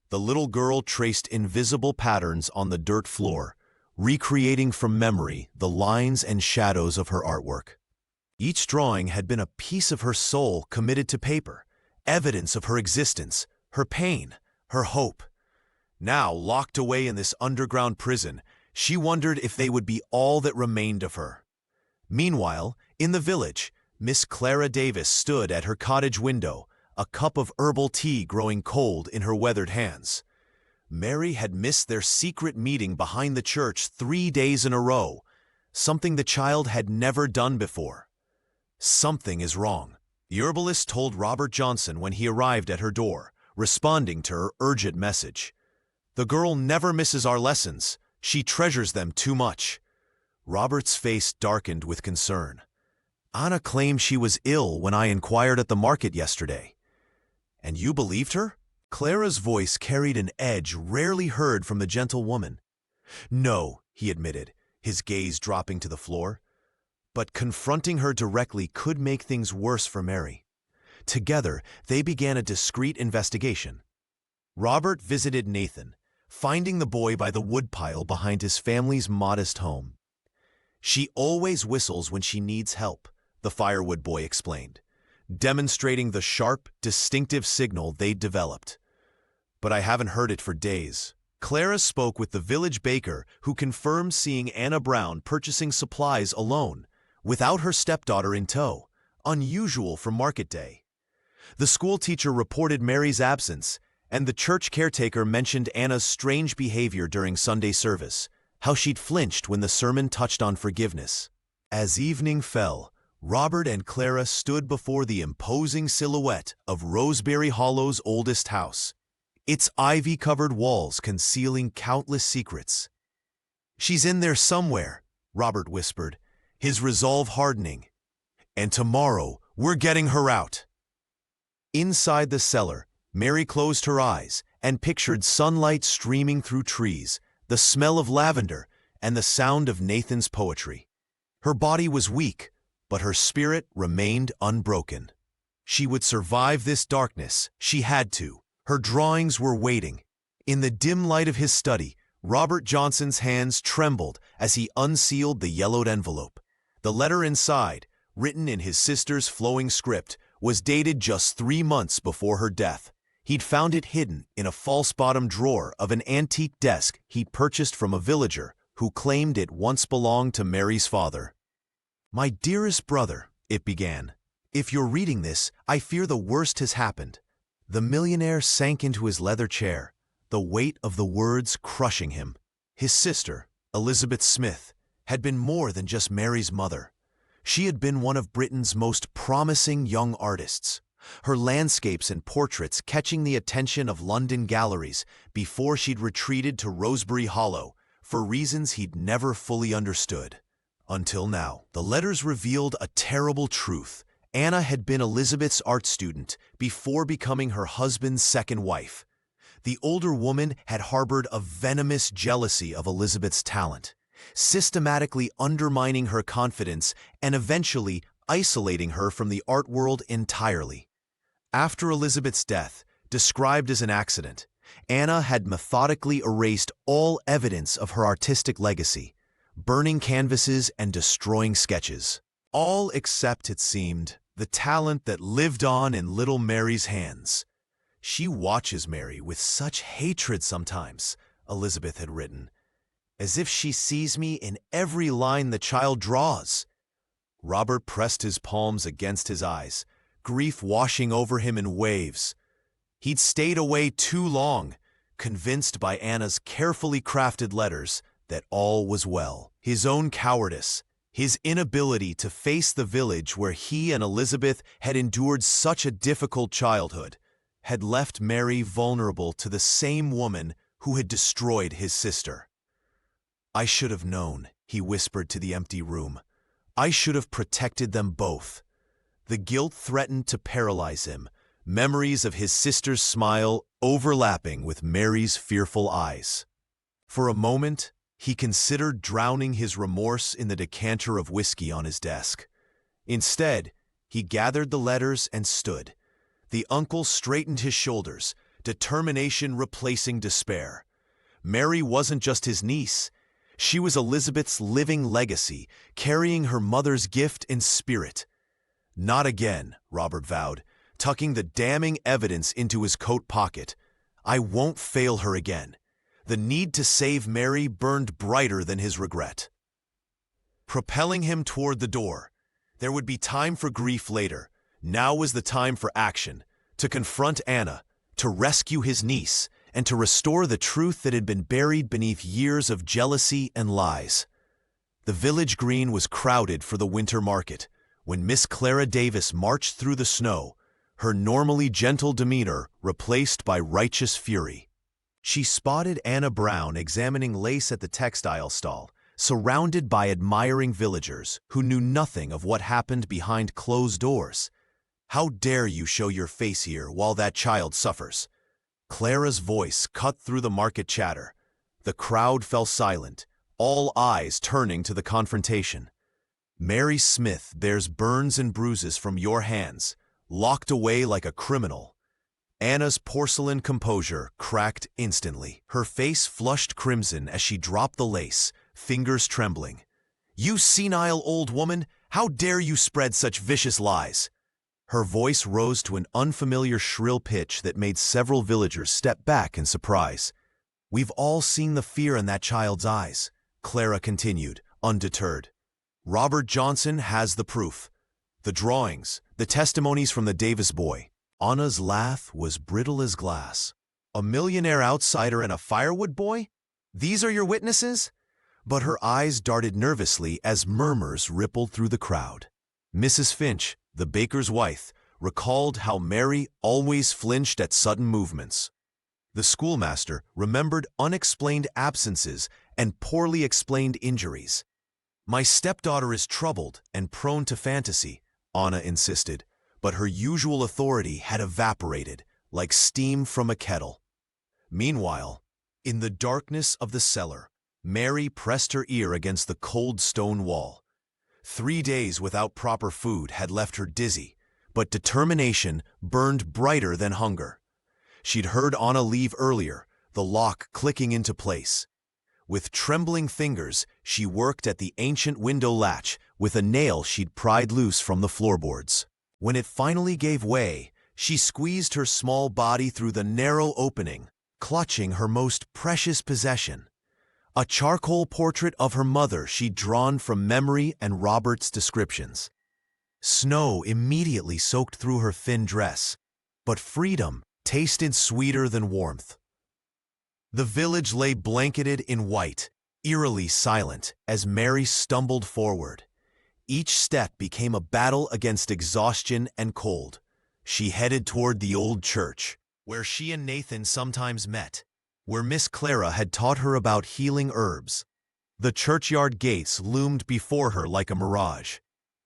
The little girl traced invisible patterns on the dirt floor, recreating from memory the lines and shadows of her artwork. Each drawing had been a piece of her soul committed to paper, evidence of her existence, her pain, her hope. Now, locked away in this underground prison, she wondered if they would be all that remained of her. Meanwhile, in the village, Miss Clara Davis stood at her cottage window, a cup of herbal tea growing cold in her weathered hands. Mary had missed their secret meeting behind the church 3 days in a row, something the child had never done before. Something is wrong, the herbalist told Robert Johnson when he arrived at her door, responding to her urgent message. The girl never misses our lessons. She treasures them too much. Robert's face darkened with concern. Anna claimed she was ill when I inquired at the market yesterday. And you believed her? Clara's voice carried an edge rarely heard from the gentle woman. No, he admitted, his gaze dropping to the floor. But confronting her directly could make things worse for Mary. Together, they began a discreet investigation. Robert visited Nathan, finding the boy by the woodpile behind his family's modest home. She always whistles when she needs help, the firewood boy explained, demonstrating the sharp, distinctive signal they'd developed. But I haven't heard it for days. Clara spoke with the village baker, who confirmed seeing Anna Brown purchasing supplies alone, without her stepdaughter in tow, unusual for market day. The school teacher reported Mary's absence, and the church caretaker mentioned Anna's strange behavior during Sunday service, how she'd flinched when the sermon touched on forgiveness. As evening fell, Robert and Clara stood before the imposing silhouette of Roseberry Hollow's oldest house, its ivy-covered walls concealing countless secrets. She's in there somewhere, Robert whispered, his resolve hardening. And tomorrow, we're getting her out. Inside the cellar, Mary closed her eyes and pictured sunlight streaming through trees, the smell of lavender, and the sound of Nathan's poetry. Her body was weak, but her spirit remained unbroken. She would survive this darkness. She had to. Her drawings were waiting. In the dim light of his study, Robert Johnson's hands trembled as he unsealed the yellowed envelope. The letter inside, written in his sister's flowing script, was dated just 3 months before her death. He'd found it hidden in a false-bottom drawer of an antique desk he'd purchased from a villager who claimed it once belonged to Mary's father. My dearest brother, it began, if you're reading this, I fear the worst has happened. The millionaire sank into his leather chair, the weight of the words crushing him. His sister, Elizabeth Smith, had been more than just Mary's mother. She had been one of Britain's most promising young artists, her landscapes and portraits catching the attention of London galleries before she'd retreated to Roseberry Hollow for reasons he'd never fully understood. Until now, the letters revealed a terrible truth. Anna had been Elizabeth's art student before becoming her husband's second wife. The older woman had harbored a venomous jealousy of Elizabeth's talent, systematically undermining her confidence and eventually isolating her from the art world entirely. After Elizabeth's death, described as an accident, Anna had methodically erased all evidence of her artistic legacy, burning canvases and destroying sketches. All except, it seemed, the talent that lived on in little Mary's hands. "She watches Mary with such hatred sometimes," Elizabeth had written, "as if she sees me in every line the child draws." Robert pressed his palms against his eyes, grief washing over him in waves. He'd stayed away too long, convinced by Anna's carefully crafted letters that all was well. His own cowardice, his inability to face the village where he and Elizabeth had endured such a difficult childhood, had left Mary vulnerable to the same woman who had destroyed his sister. "I should have known," he whispered to the empty room. "I should have protected them both." The guilt threatened to paralyze him, memories of his sister's smile overlapping with Mary's fearful eyes. For a moment, he considered drowning his remorse in the decanter of whiskey on his desk. Instead, he gathered the letters and stood. The uncle straightened his shoulders, determination replacing despair. Mary wasn't just his niece. She was Elizabeth's living legacy, carrying her mother's gift in spirit. "Not again," Robert vowed, tucking the damning evidence into his coat pocket. "I won't fail her again." The need to save Mary burned brighter than his regret, propelling him toward the door. There would be time for grief later. Now was the time for action, to confront Anna, to rescue his niece, and to restore the truth that had been buried beneath years of jealousy and lies. The village green was crowded for the winter market. When Miss Clara Davis marched through the snow, her normally gentle demeanor replaced by righteous fury. She spotted Anna Brown examining lace at the textile stall, surrounded by admiring villagers who knew nothing of what happened behind closed doors. "How dare you show your face here while that child suffers?" Clara's voice cut through the market chatter. The crowd fell silent, all eyes turning to the confrontation. "Mary Smith bears burns and bruises from your hands, locked away like a criminal." Anna's porcelain composure cracked instantly. Her face flushed crimson as she dropped the lace, fingers trembling. "You senile old woman, how dare you spread such vicious lies?" Her voice rose to an unfamiliar shrill pitch that made several villagers step back in surprise. "We've all seen the fear in that child's eyes," Clara continued, undeterred. "Robert Johnson has the proof. The drawings, the testimonies from the Davis boy." Anna's laugh was brittle as glass. "A millionaire outsider and a firewood boy? These are your witnesses?" But her eyes darted nervously as murmurs rippled through the crowd. Mrs. Finch, the baker's wife, recalled how Mary always flinched at sudden movements. The schoolmaster remembered unexplained absences and poorly explained injuries. "My stepdaughter is troubled and prone to fantasy," Anna insisted, but her usual authority had evaporated like steam from a kettle. Meanwhile, in the darkness of the cellar, Mary pressed her ear against the cold stone wall. 3 days without proper food had left her dizzy, but determination burned brighter than hunger. She'd heard Anna leave earlier, the lock clicking into place. With trembling fingers, she worked at the ancient window latch with a nail she'd pried loose from the floorboards. When it finally gave way, she squeezed her small body through the narrow opening, clutching her most precious possession. A charcoal portrait of her mother she'd drawn from memory and Robert's descriptions. Snow immediately soaked through her thin dress, but freedom tasted sweeter than warmth. The village lay blanketed in white, eerily silent as Mary stumbled forward. Each step became a battle against exhaustion and cold. She headed toward the old church, where she and Nathan sometimes met, where Miss Clara had taught her about healing herbs. The churchyard gates loomed before her like a mirage.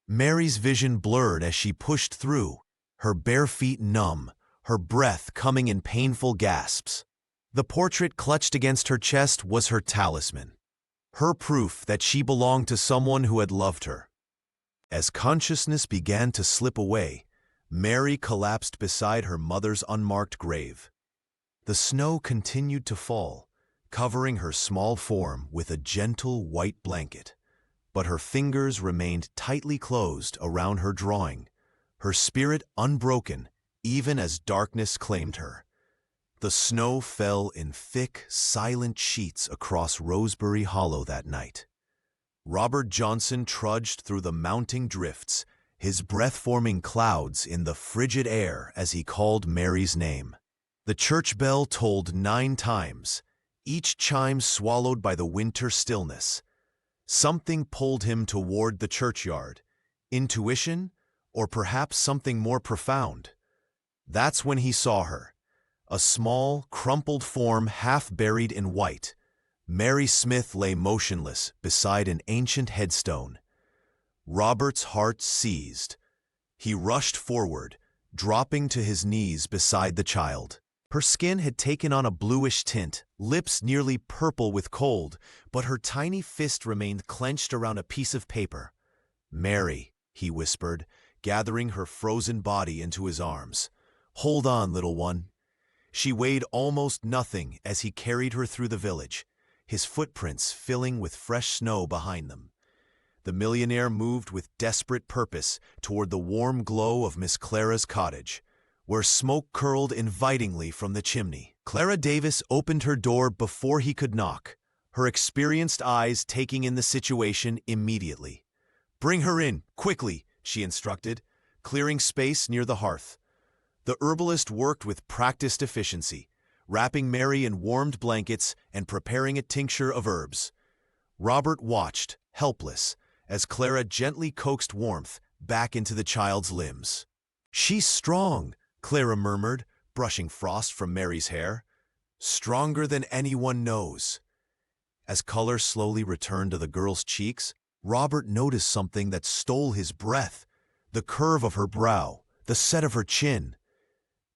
Mary's vision blurred as she pushed through, her bare feet numb, her breath coming in painful gasps. The portrait clutched against her chest was her talisman. her proof that she belonged to someone who had loved her. As consciousness began to slip away, Mary collapsed beside her mother's unmarked grave. The snow continued to fall, covering her small form with a gentle white blanket, but her fingers remained tightly closed around her drawing, her spirit unbroken even as darkness claimed her. The snow fell in thick, silent sheets across Rosebury Hollow that night. Robert Johnson trudged through the mounting drifts, his breath forming clouds in the frigid air as he called Mary's name. The church bell tolled 9 times, each chime swallowed by the winter stillness. Something pulled him toward the churchyard. Intuition, or perhaps something more profound. That's when he saw her, a small, crumpled form half buried in white. Mary Smith lay motionless beside an ancient headstone. Robert's heart seized. He rushed forward, dropping to his knees beside the child. Her skin had taken on a bluish tint, lips nearly purple with cold, but her tiny fist remained clenched around a piece of paper. "Mary," he whispered, gathering her frozen body into his arms. "Hold on, little one." She weighed almost nothing as he carried her through the village, his footprints filling with fresh snow behind them. The millionaire moved with desperate purpose toward the warm glow of Miss Clara's cottage, where smoke curled invitingly from the chimney. Clara Davis opened her door before he could knock, her experienced eyes taking in the situation immediately. "Bring her in, quickly," she instructed, clearing space near the hearth. The herbalist worked with practiced efficiency, wrapping Mary in warmed blankets and preparing a tincture of herbs. Robert watched, helpless, as Clara gently coaxed warmth back into the child's limbs. "She's strong," Clara murmured, brushing frost from Mary's hair. "Stronger than anyone knows." As color slowly returned to the girl's cheeks, Robert noticed something that stole his breath: the curve of her brow, the set of her chin.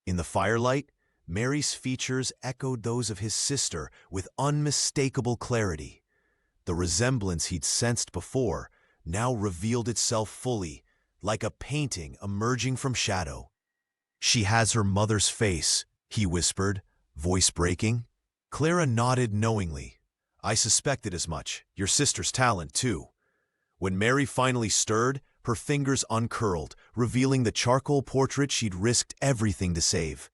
In the firelight, Mary's features echoed those of his sister with unmistakable clarity. The resemblance he'd sensed before now revealed itself fully, like a painting emerging from shadow. "She has her mother's face," he whispered, voice breaking. Clara nodded knowingly. "I suspected as much. Your sister's talent, too." When Mary finally stirred, her fingers uncurled, revealing the charcoal portrait she'd risked everything to save.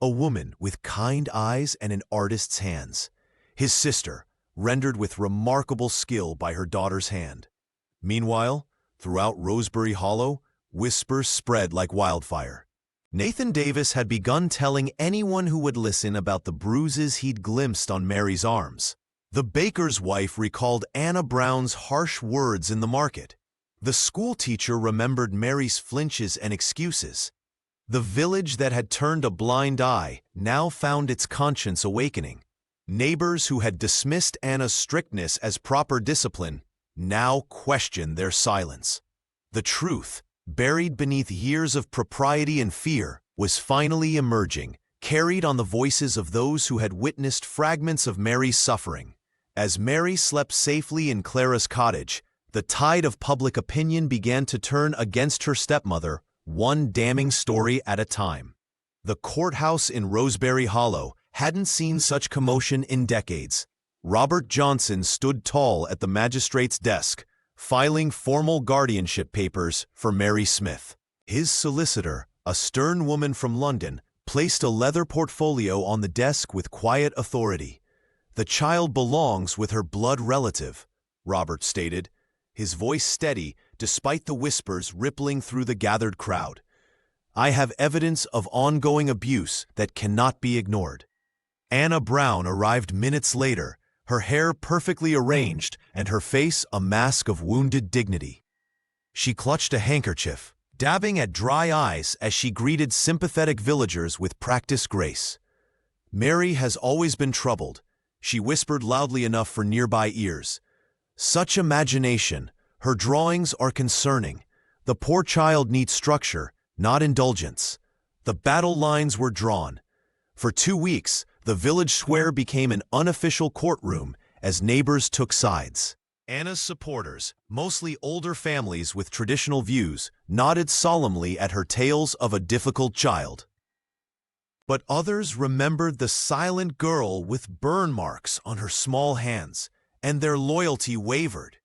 A woman with kind eyes and an artist's hands. His sister, rendered with remarkable skill by her daughter's hand. Meanwhile, throughout Rosebury Hollow, whispers spread like wildfire. Nathan Davis had begun telling anyone who would listen about the bruises he'd glimpsed on Mary's arms. The baker's wife recalled Anna Brown's harsh words in the market. The schoolteacher remembered Mary's flinches and excuses. The village that had turned a blind eye now found its conscience awakening. Neighbors who had dismissed Anna's strictness as proper discipline now questioned their silence. The truth, buried beneath years of propriety and fear, was finally emerging, carried on the voices of those who had witnessed fragments of Mary's suffering. As Mary slept safely in Clara's cottage, the tide of public opinion began to turn against her stepmother, one damning story at a time. The courthouse in Rosebury Hollow hadn't seen such commotion in decades. Robert Johnson stood tall at the magistrate's desk, filing formal guardianship papers for Mary Smith. His solicitor, a stern woman from London, placed a leather portfolio on the desk with quiet authority. "The child belongs with her blood relative," Robert stated, his voice steady despite the whispers rippling through the gathered crowd. "I have evidence of ongoing abuse that cannot be ignored." Anna Brown arrived minutes later, her hair perfectly arranged and her face a mask of wounded dignity. She clutched a handkerchief, dabbing at dry eyes as she greeted sympathetic villagers with practiced grace. "Mary has always been troubled," she whispered loudly enough for nearby ears. "Such imagination, her drawings are concerning. The poor child needs structure, not indulgence." The battle lines were drawn. For 2 weeks, the village square became an unofficial courtroom as neighbors took sides. Anna's supporters, mostly older families with traditional views, nodded solemnly at her tales of a difficult child. But others remembered the silent girl with burn marks on her small hands, and their loyalty wavered.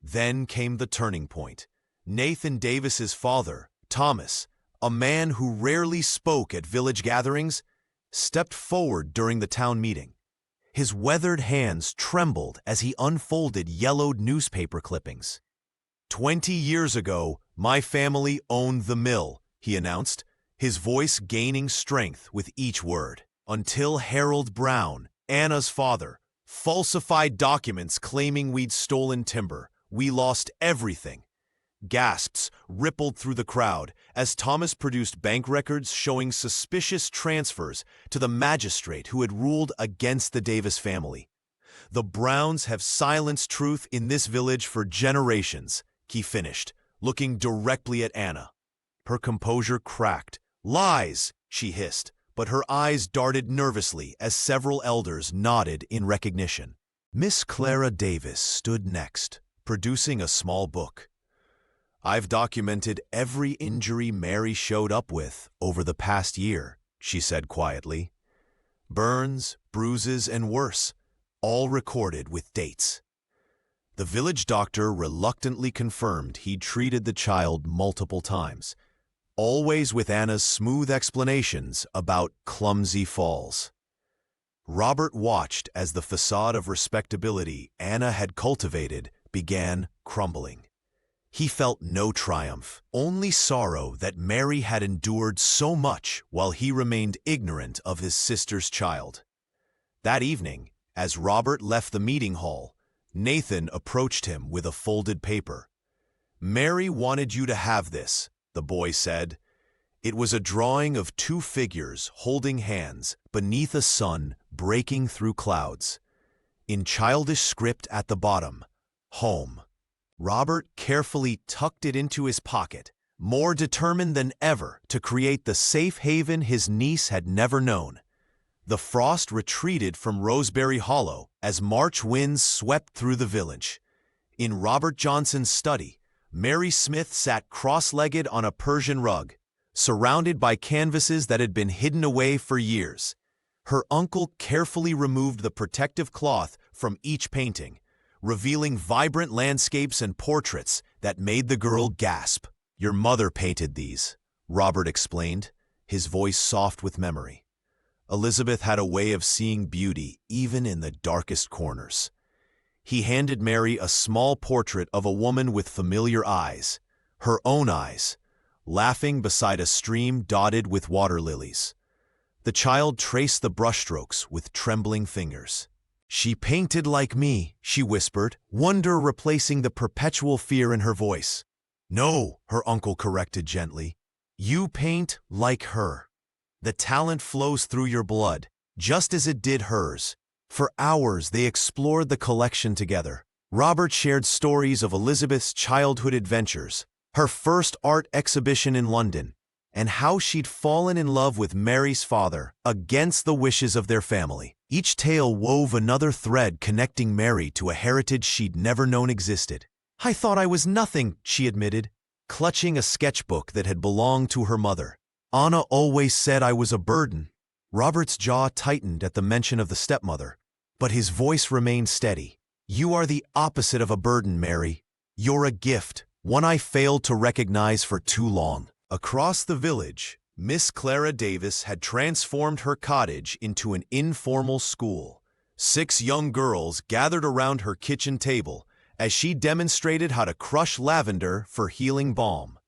Then came the turning point. Nathan Davis's father, Thomas, a man who rarely spoke at village gatherings, stepped forward during the town meeting. His weathered hands trembled as he unfolded yellowed newspaper clippings. 20 years ago, my family owned the mill, he announced, his voice gaining strength with each word. Until Harold Brown, Anna's father, falsified documents claiming we'd stolen timber, we lost everything. Gasps rippled through the crowd as Thomas produced bank records showing suspicious transfers to the magistrate who had ruled against the Davis family. The Browns have silenced truth in this village for generations, he finished, looking directly at Anna. Her composure cracked. Lies, she hissed, but her eyes darted nervously as several elders nodded in recognition. Miss Clara Davis stood next, producing a small book. I've documented every injury Mary showed up with over the past year, she said quietly. Burns, bruises, and worse, all recorded with dates. The village doctor reluctantly confirmed he'd treated the child multiple times, always with Anna's smooth explanations about clumsy falls. Robert watched as the facade of respectability Anna had cultivated began crumbling. He felt no triumph, only sorrow that Mary had endured so much while he remained ignorant of his sister's child. That evening, as Robert left the meeting hall, Nathan approached him with a folded paper. Mary wanted you to have this, the boy said. It was a drawing of two figures holding hands beneath a sun breaking through clouds. In childish script at the bottom, home. Robert carefully tucked it into his pocket, more determined than ever to create the safe haven his niece had never known. The frost retreated from Roseberry Hollow as March winds swept through the village. In Robert Johnson's study, Mary Smith sat cross-legged on a Persian rug, surrounded by canvases that had been hidden away for years. Her uncle carefully removed the protective cloth from each painting, revealing vibrant landscapes and portraits that made the girl gasp. Your mother painted these, Robert explained, his voice soft with memory. Elizabeth had a way of seeing beauty even in the darkest corners. He handed Mary a small portrait of a woman with familiar eyes, her own eyes, laughing beside a stream dotted with water lilies. The child traced the brushstrokes with trembling fingers. She painted like me, she whispered, wonder replacing the perpetual fear in her voice. No, her uncle corrected gently. You paint like her. The talent flows through your blood, just as it did hers. For hours they explored the collection together. Robert shared stories of Elizabeth's childhood adventures, her first art exhibition in London, and how she'd fallen in love with Mary's father against the wishes of their family. Each tale wove another thread connecting Mary to a heritage she'd never known existed. I thought I was nothing, she admitted, clutching a sketchbook that had belonged to her mother. Anna always said I was a burden. Robert's jaw tightened at the mention of the stepmother, but his voice remained steady. You are the opposite of a burden, Mary. You're a gift, one I failed to recognize for too long. Across the village, Miss Clara Davis had transformed her cottage into an informal school. 6 young girls gathered around her kitchen table as she demonstrated how to crush lavender for healing balm.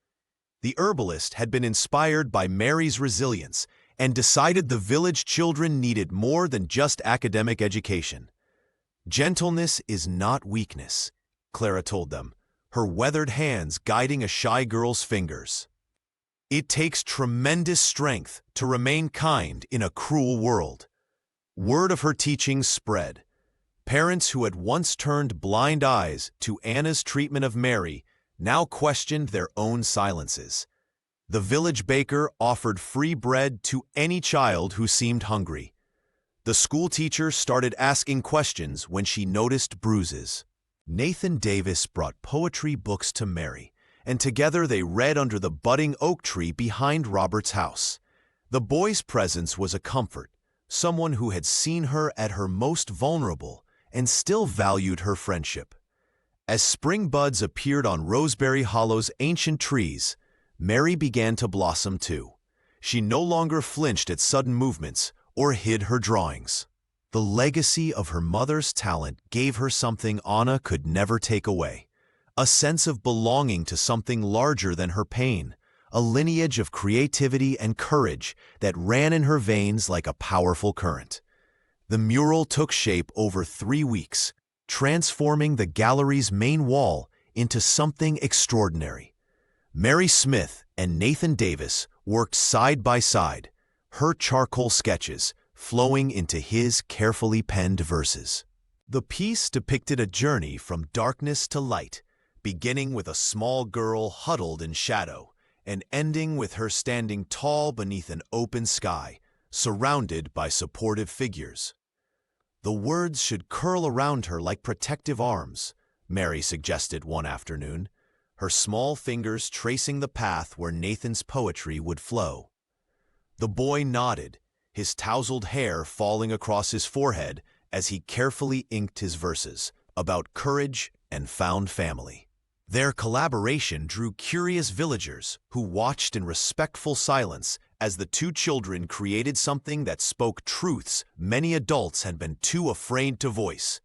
The herbalist had been inspired by Mary's resilience and decided the village children needed more than just academic education. Gentleness is not weakness, Clara told them, her weathered hands guiding a shy girl's fingers. It takes tremendous strength to remain kind in a cruel world. Word of her teachings spread. Parents who had once turned blind eyes to Anna's treatment of Mary now questioned their own silences. The village baker offered free bread to any child who seemed hungry. The schoolteacher started asking questions when she noticed bruises. Nathan Davis brought poetry books to Mary, and together they read under the budding oak tree behind Robert's house. The boy's presence was a comfort, someone who had seen her at her most vulnerable and still valued her friendship. As spring buds appeared on Roseberry Hollow's ancient trees, Mary began to blossom too. She no longer flinched at sudden movements or hid her drawings. The legacy of her mother's talent gave her something Anna could never take away, a sense of belonging to something larger than her pain, a lineage of creativity and courage that ran in her veins like a powerful current. The mural took shape over 3 weeks, transforming the gallery's main wall into something extraordinary. Mary Smith and Nathan Davis worked side by side, her charcoal sketches flowing into his carefully penned verses. The piece depicted a journey from darkness to light, beginning with a small girl huddled in shadow and ending with her standing tall beneath an open sky, surrounded by supportive figures. "The words should curl around her like protective arms," Mary suggested one afternoon, her small fingers tracing the path where Nathan's poetry would flow. The boy nodded, his tousled hair falling across his forehead as he carefully inked his verses about courage and found family. Their collaboration drew curious villagers who watched in respectful silence as the two children created something that spoke truths many adults had been too afraid to voice.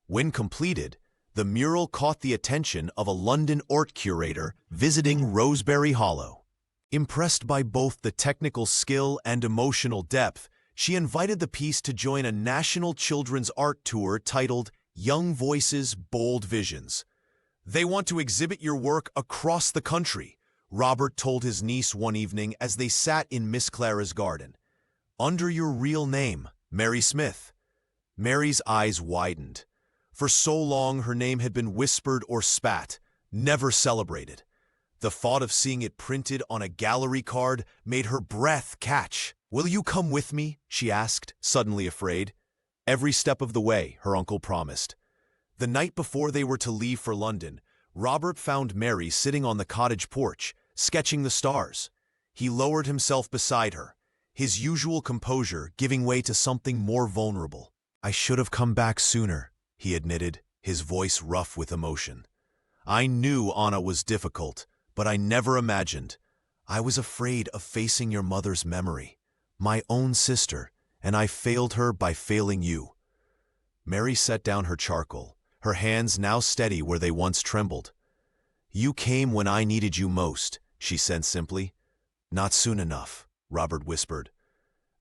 When completed, the mural caught the attention of a London art curator visiting Roseberry Hollow. Impressed by both the technical skill and emotional depth, she invited the piece to join a national children's art tour titled Young Voices, Bold Visions. "They want to exhibit your work across the country," Robert told his niece one evening as they sat in Miss Clara's garden. "Under your real name, Mary Smith." Mary's eyes widened. For so long her name had been whispered or spat, never celebrated. The thought of seeing it printed on a gallery card made her breath catch. "Will you come with me?" she asked, suddenly afraid. "Every step of the way," her uncle promised. The night before they were to leave for London, Robert found Mary sitting on the cottage porch, sketching the stars. He lowered himself beside her, his usual composure giving way to something more vulnerable. "I should have come back sooner," he admitted, his voice rough with emotion. "I knew Anna was difficult, but I never imagined. I was afraid of facing your mother's memory, my own sister, and I failed her by failing you." Mary set down her charcoal, her hands now steady where they once trembled. "You came when I needed you most," she said simply. "Not soon enough," Robert whispered.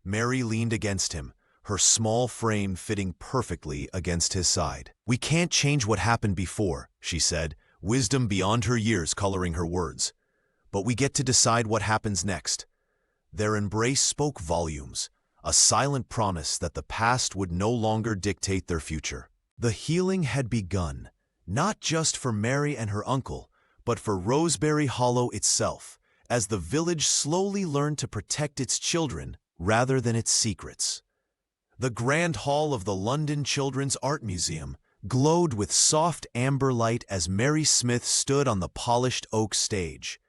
Mary leaned against him, her small frame fitting perfectly against his side. "We can't change what happened before," she said, wisdom beyond her years coloring her words. "But we get to decide what happens next." Their embrace spoke volumes, a silent promise that the past would no longer dictate their future. The healing had begun, not just for Mary and her uncle, but for Roseberry Hollow itself, as the village slowly learned to protect its children rather than its secrets. The grand hall of the London Children's Art Museum glowed with soft amber light as Mary Smith stood on the polished oak stage.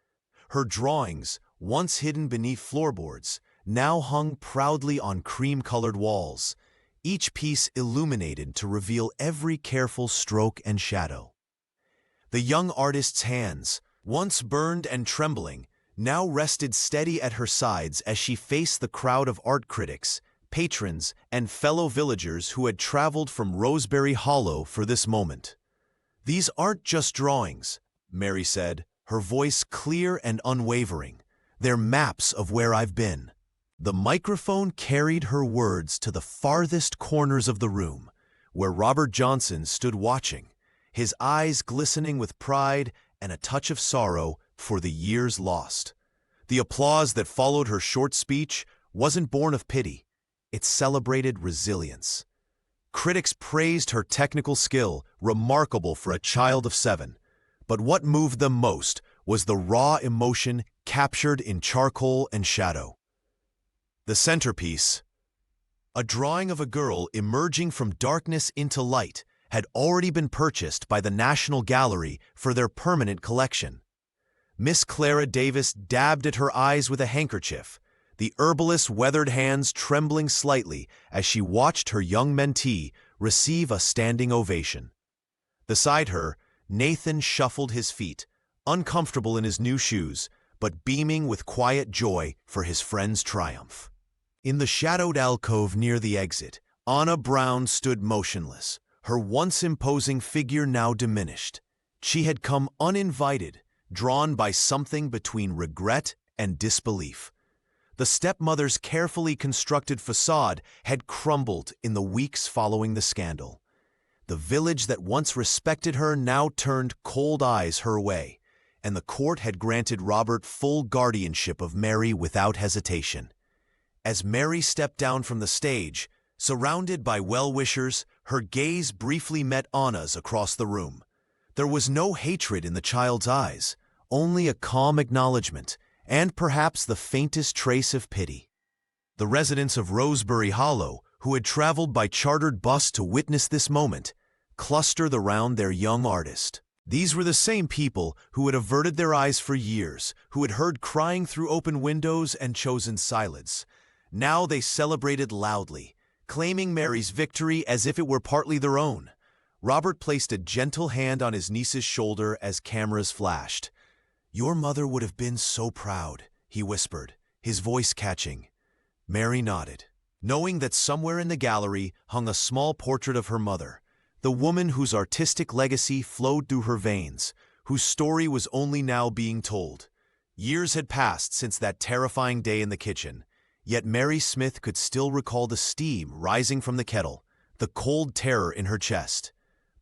Her drawings, once hidden beneath floorboards, now hung proudly on cream-colored walls, each piece illuminated to reveal every careful stroke and shadow. The young artist's hands, once burned and trembling, now rested steady at her sides as she faced the crowd of art critics, patrons, and fellow villagers who had traveled from Roseberry Hollow for this moment. "These aren't just drawings," Mary said, her voice clear and unwavering. "They're maps of where I've been." The microphone carried her words to the farthest corners of the room, where Robert Johnson stood watching, his eyes glistening with pride and a touch of sorrow for the years lost. The applause that followed her short speech wasn't born of pity. It celebrated resilience. Critics praised her technical skill, remarkable for a child of 7. But what moved them most was the raw emotion captured in charcoal and shadow. The centerpiece, A drawing of a girl emerging from darkness into light had already been purchased by the National Gallery for their permanent collection. Miss Clara Davis dabbed at her eyes with a handkerchief, the herbalist's weathered hands trembling slightly as she watched her young mentee receive a standing ovation. Beside her, Nathan shuffled his feet, uncomfortable in his new shoes, but beaming with quiet joy for his friend's triumph. In the shadowed alcove near the exit, Anna Brown stood motionless, her once imposing figure now diminished. She had come uninvited, drawn by something between regret and disbelief. The stepmother's carefully constructed facade had crumbled in the weeks following the scandal. The village that once respected her now turned cold eyes her way, and the court had granted Robert full guardianship of Mary without hesitation. As Mary stepped down from the stage, surrounded by well-wishers, her gaze briefly met Anna's across the room. There was no hatred in the child's eyes, only a calm acknowledgement, and perhaps the faintest trace of pity. The residents of Rosebery Hollow, who had traveled by chartered bus to witness this moment, clustered around their young artist. These were the same people who had averted their eyes for years, who had heard crying through open windows and chosen silence. Now they celebrated loudly, claiming Mary's victory as if it were partly their own. Robert placed a gentle hand on his niece's shoulder as cameras flashed. "Your mother would have been so proud," he whispered, his voice catching. Mary nodded, knowing that somewhere in the gallery hung a small portrait of her mother, the woman whose artistic legacy flowed through her veins, whose story was only now being told. Years had passed since that terrifying day in the kitchen, yet Mary Smith could still recall the steam rising from the kettle, the cold terror in her chest.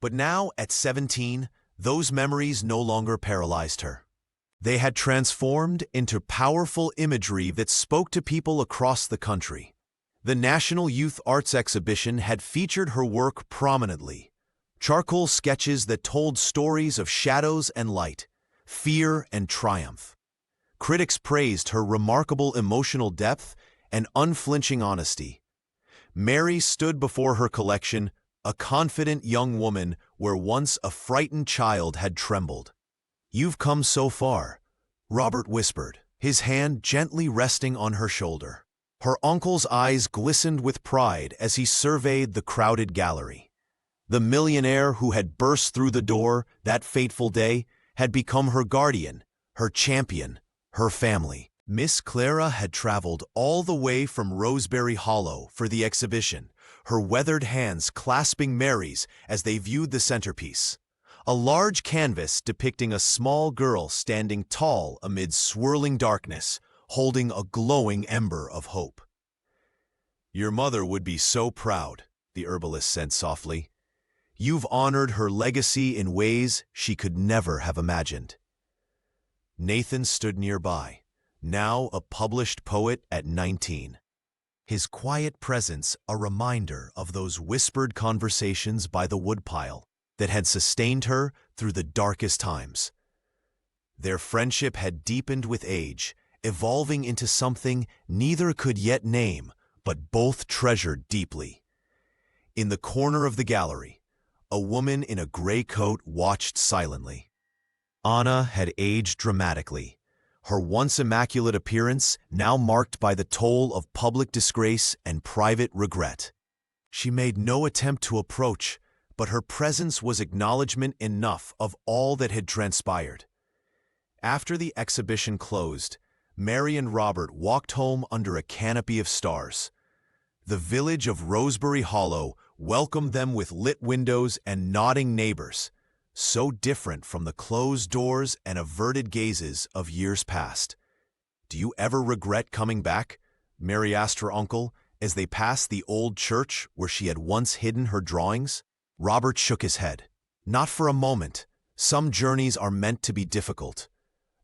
But now, at 17, those memories no longer paralyzed her. They had transformed into powerful imagery that spoke to people across the country. The National Youth Arts Exhibition had featured her work prominently. Charcoal sketches that told stories of shadows and light, fear and triumph. Critics praised her remarkable emotional depth and unflinching honesty. Mary stood before her collection, a confident young woman where once a frightened child had trembled. "You've come so far," Robert whispered, his hand gently resting on her shoulder. Her uncle's eyes glistened with pride as he surveyed the crowded gallery. The millionaire who had burst through the door that fateful day had become her guardian, her champion, her family. Miss Clara had traveled all the way from Rosebery Hollow for the exhibition, her weathered hands clasping Mary's as they viewed the centerpiece. A large canvas depicting a small girl standing tall amid swirling darkness, holding a glowing ember of hope. "Your mother would be so proud," the herbalist said softly. "You've honored her legacy in ways she could never have imagined." Nathan stood nearby, now a published poet at 19. His quiet presence a reminder of those whispered conversations by the woodpile that had sustained her through the darkest times. Their friendship had deepened with age, evolving into something neither could yet name, but both treasured deeply. In the corner of the gallery, a woman in a gray coat watched silently. Anna had aged dramatically, her once immaculate appearance now marked by the toll of public disgrace and private regret. She made no attempt to approach, but her presence was acknowledgement enough of all that had transpired. After the exhibition closed, Mary and Robert walked home under a canopy of stars. The village of Rosebery Hollow welcomed them with lit windows and nodding neighbors, so different from the closed doors and averted gazes of years past. "Do you ever regret coming back?" Mary asked her uncle as they passed the old church where she had once hidden her drawings. Robert shook his head. "Not for a moment. Some journeys are meant to be difficult."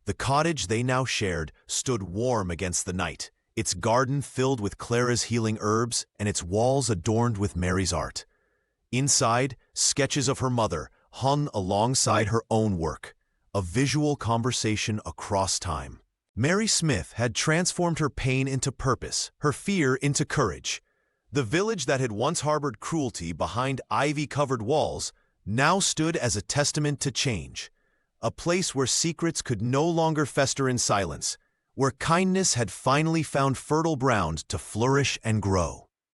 The cottage they now shared stood warm against the night, its garden filled with Clara's healing herbs and its walls adorned with Mary's art. Inside, sketches of her mother hung alongside her own work, a visual conversation across time. Mary Smith had transformed her pain into purpose, her fear into courage. The village that had once harbored cruelty behind ivy-covered walls now stood as a testament to change, a place where secrets could no longer fester in silence, where kindness had finally found fertile ground to flourish and grow.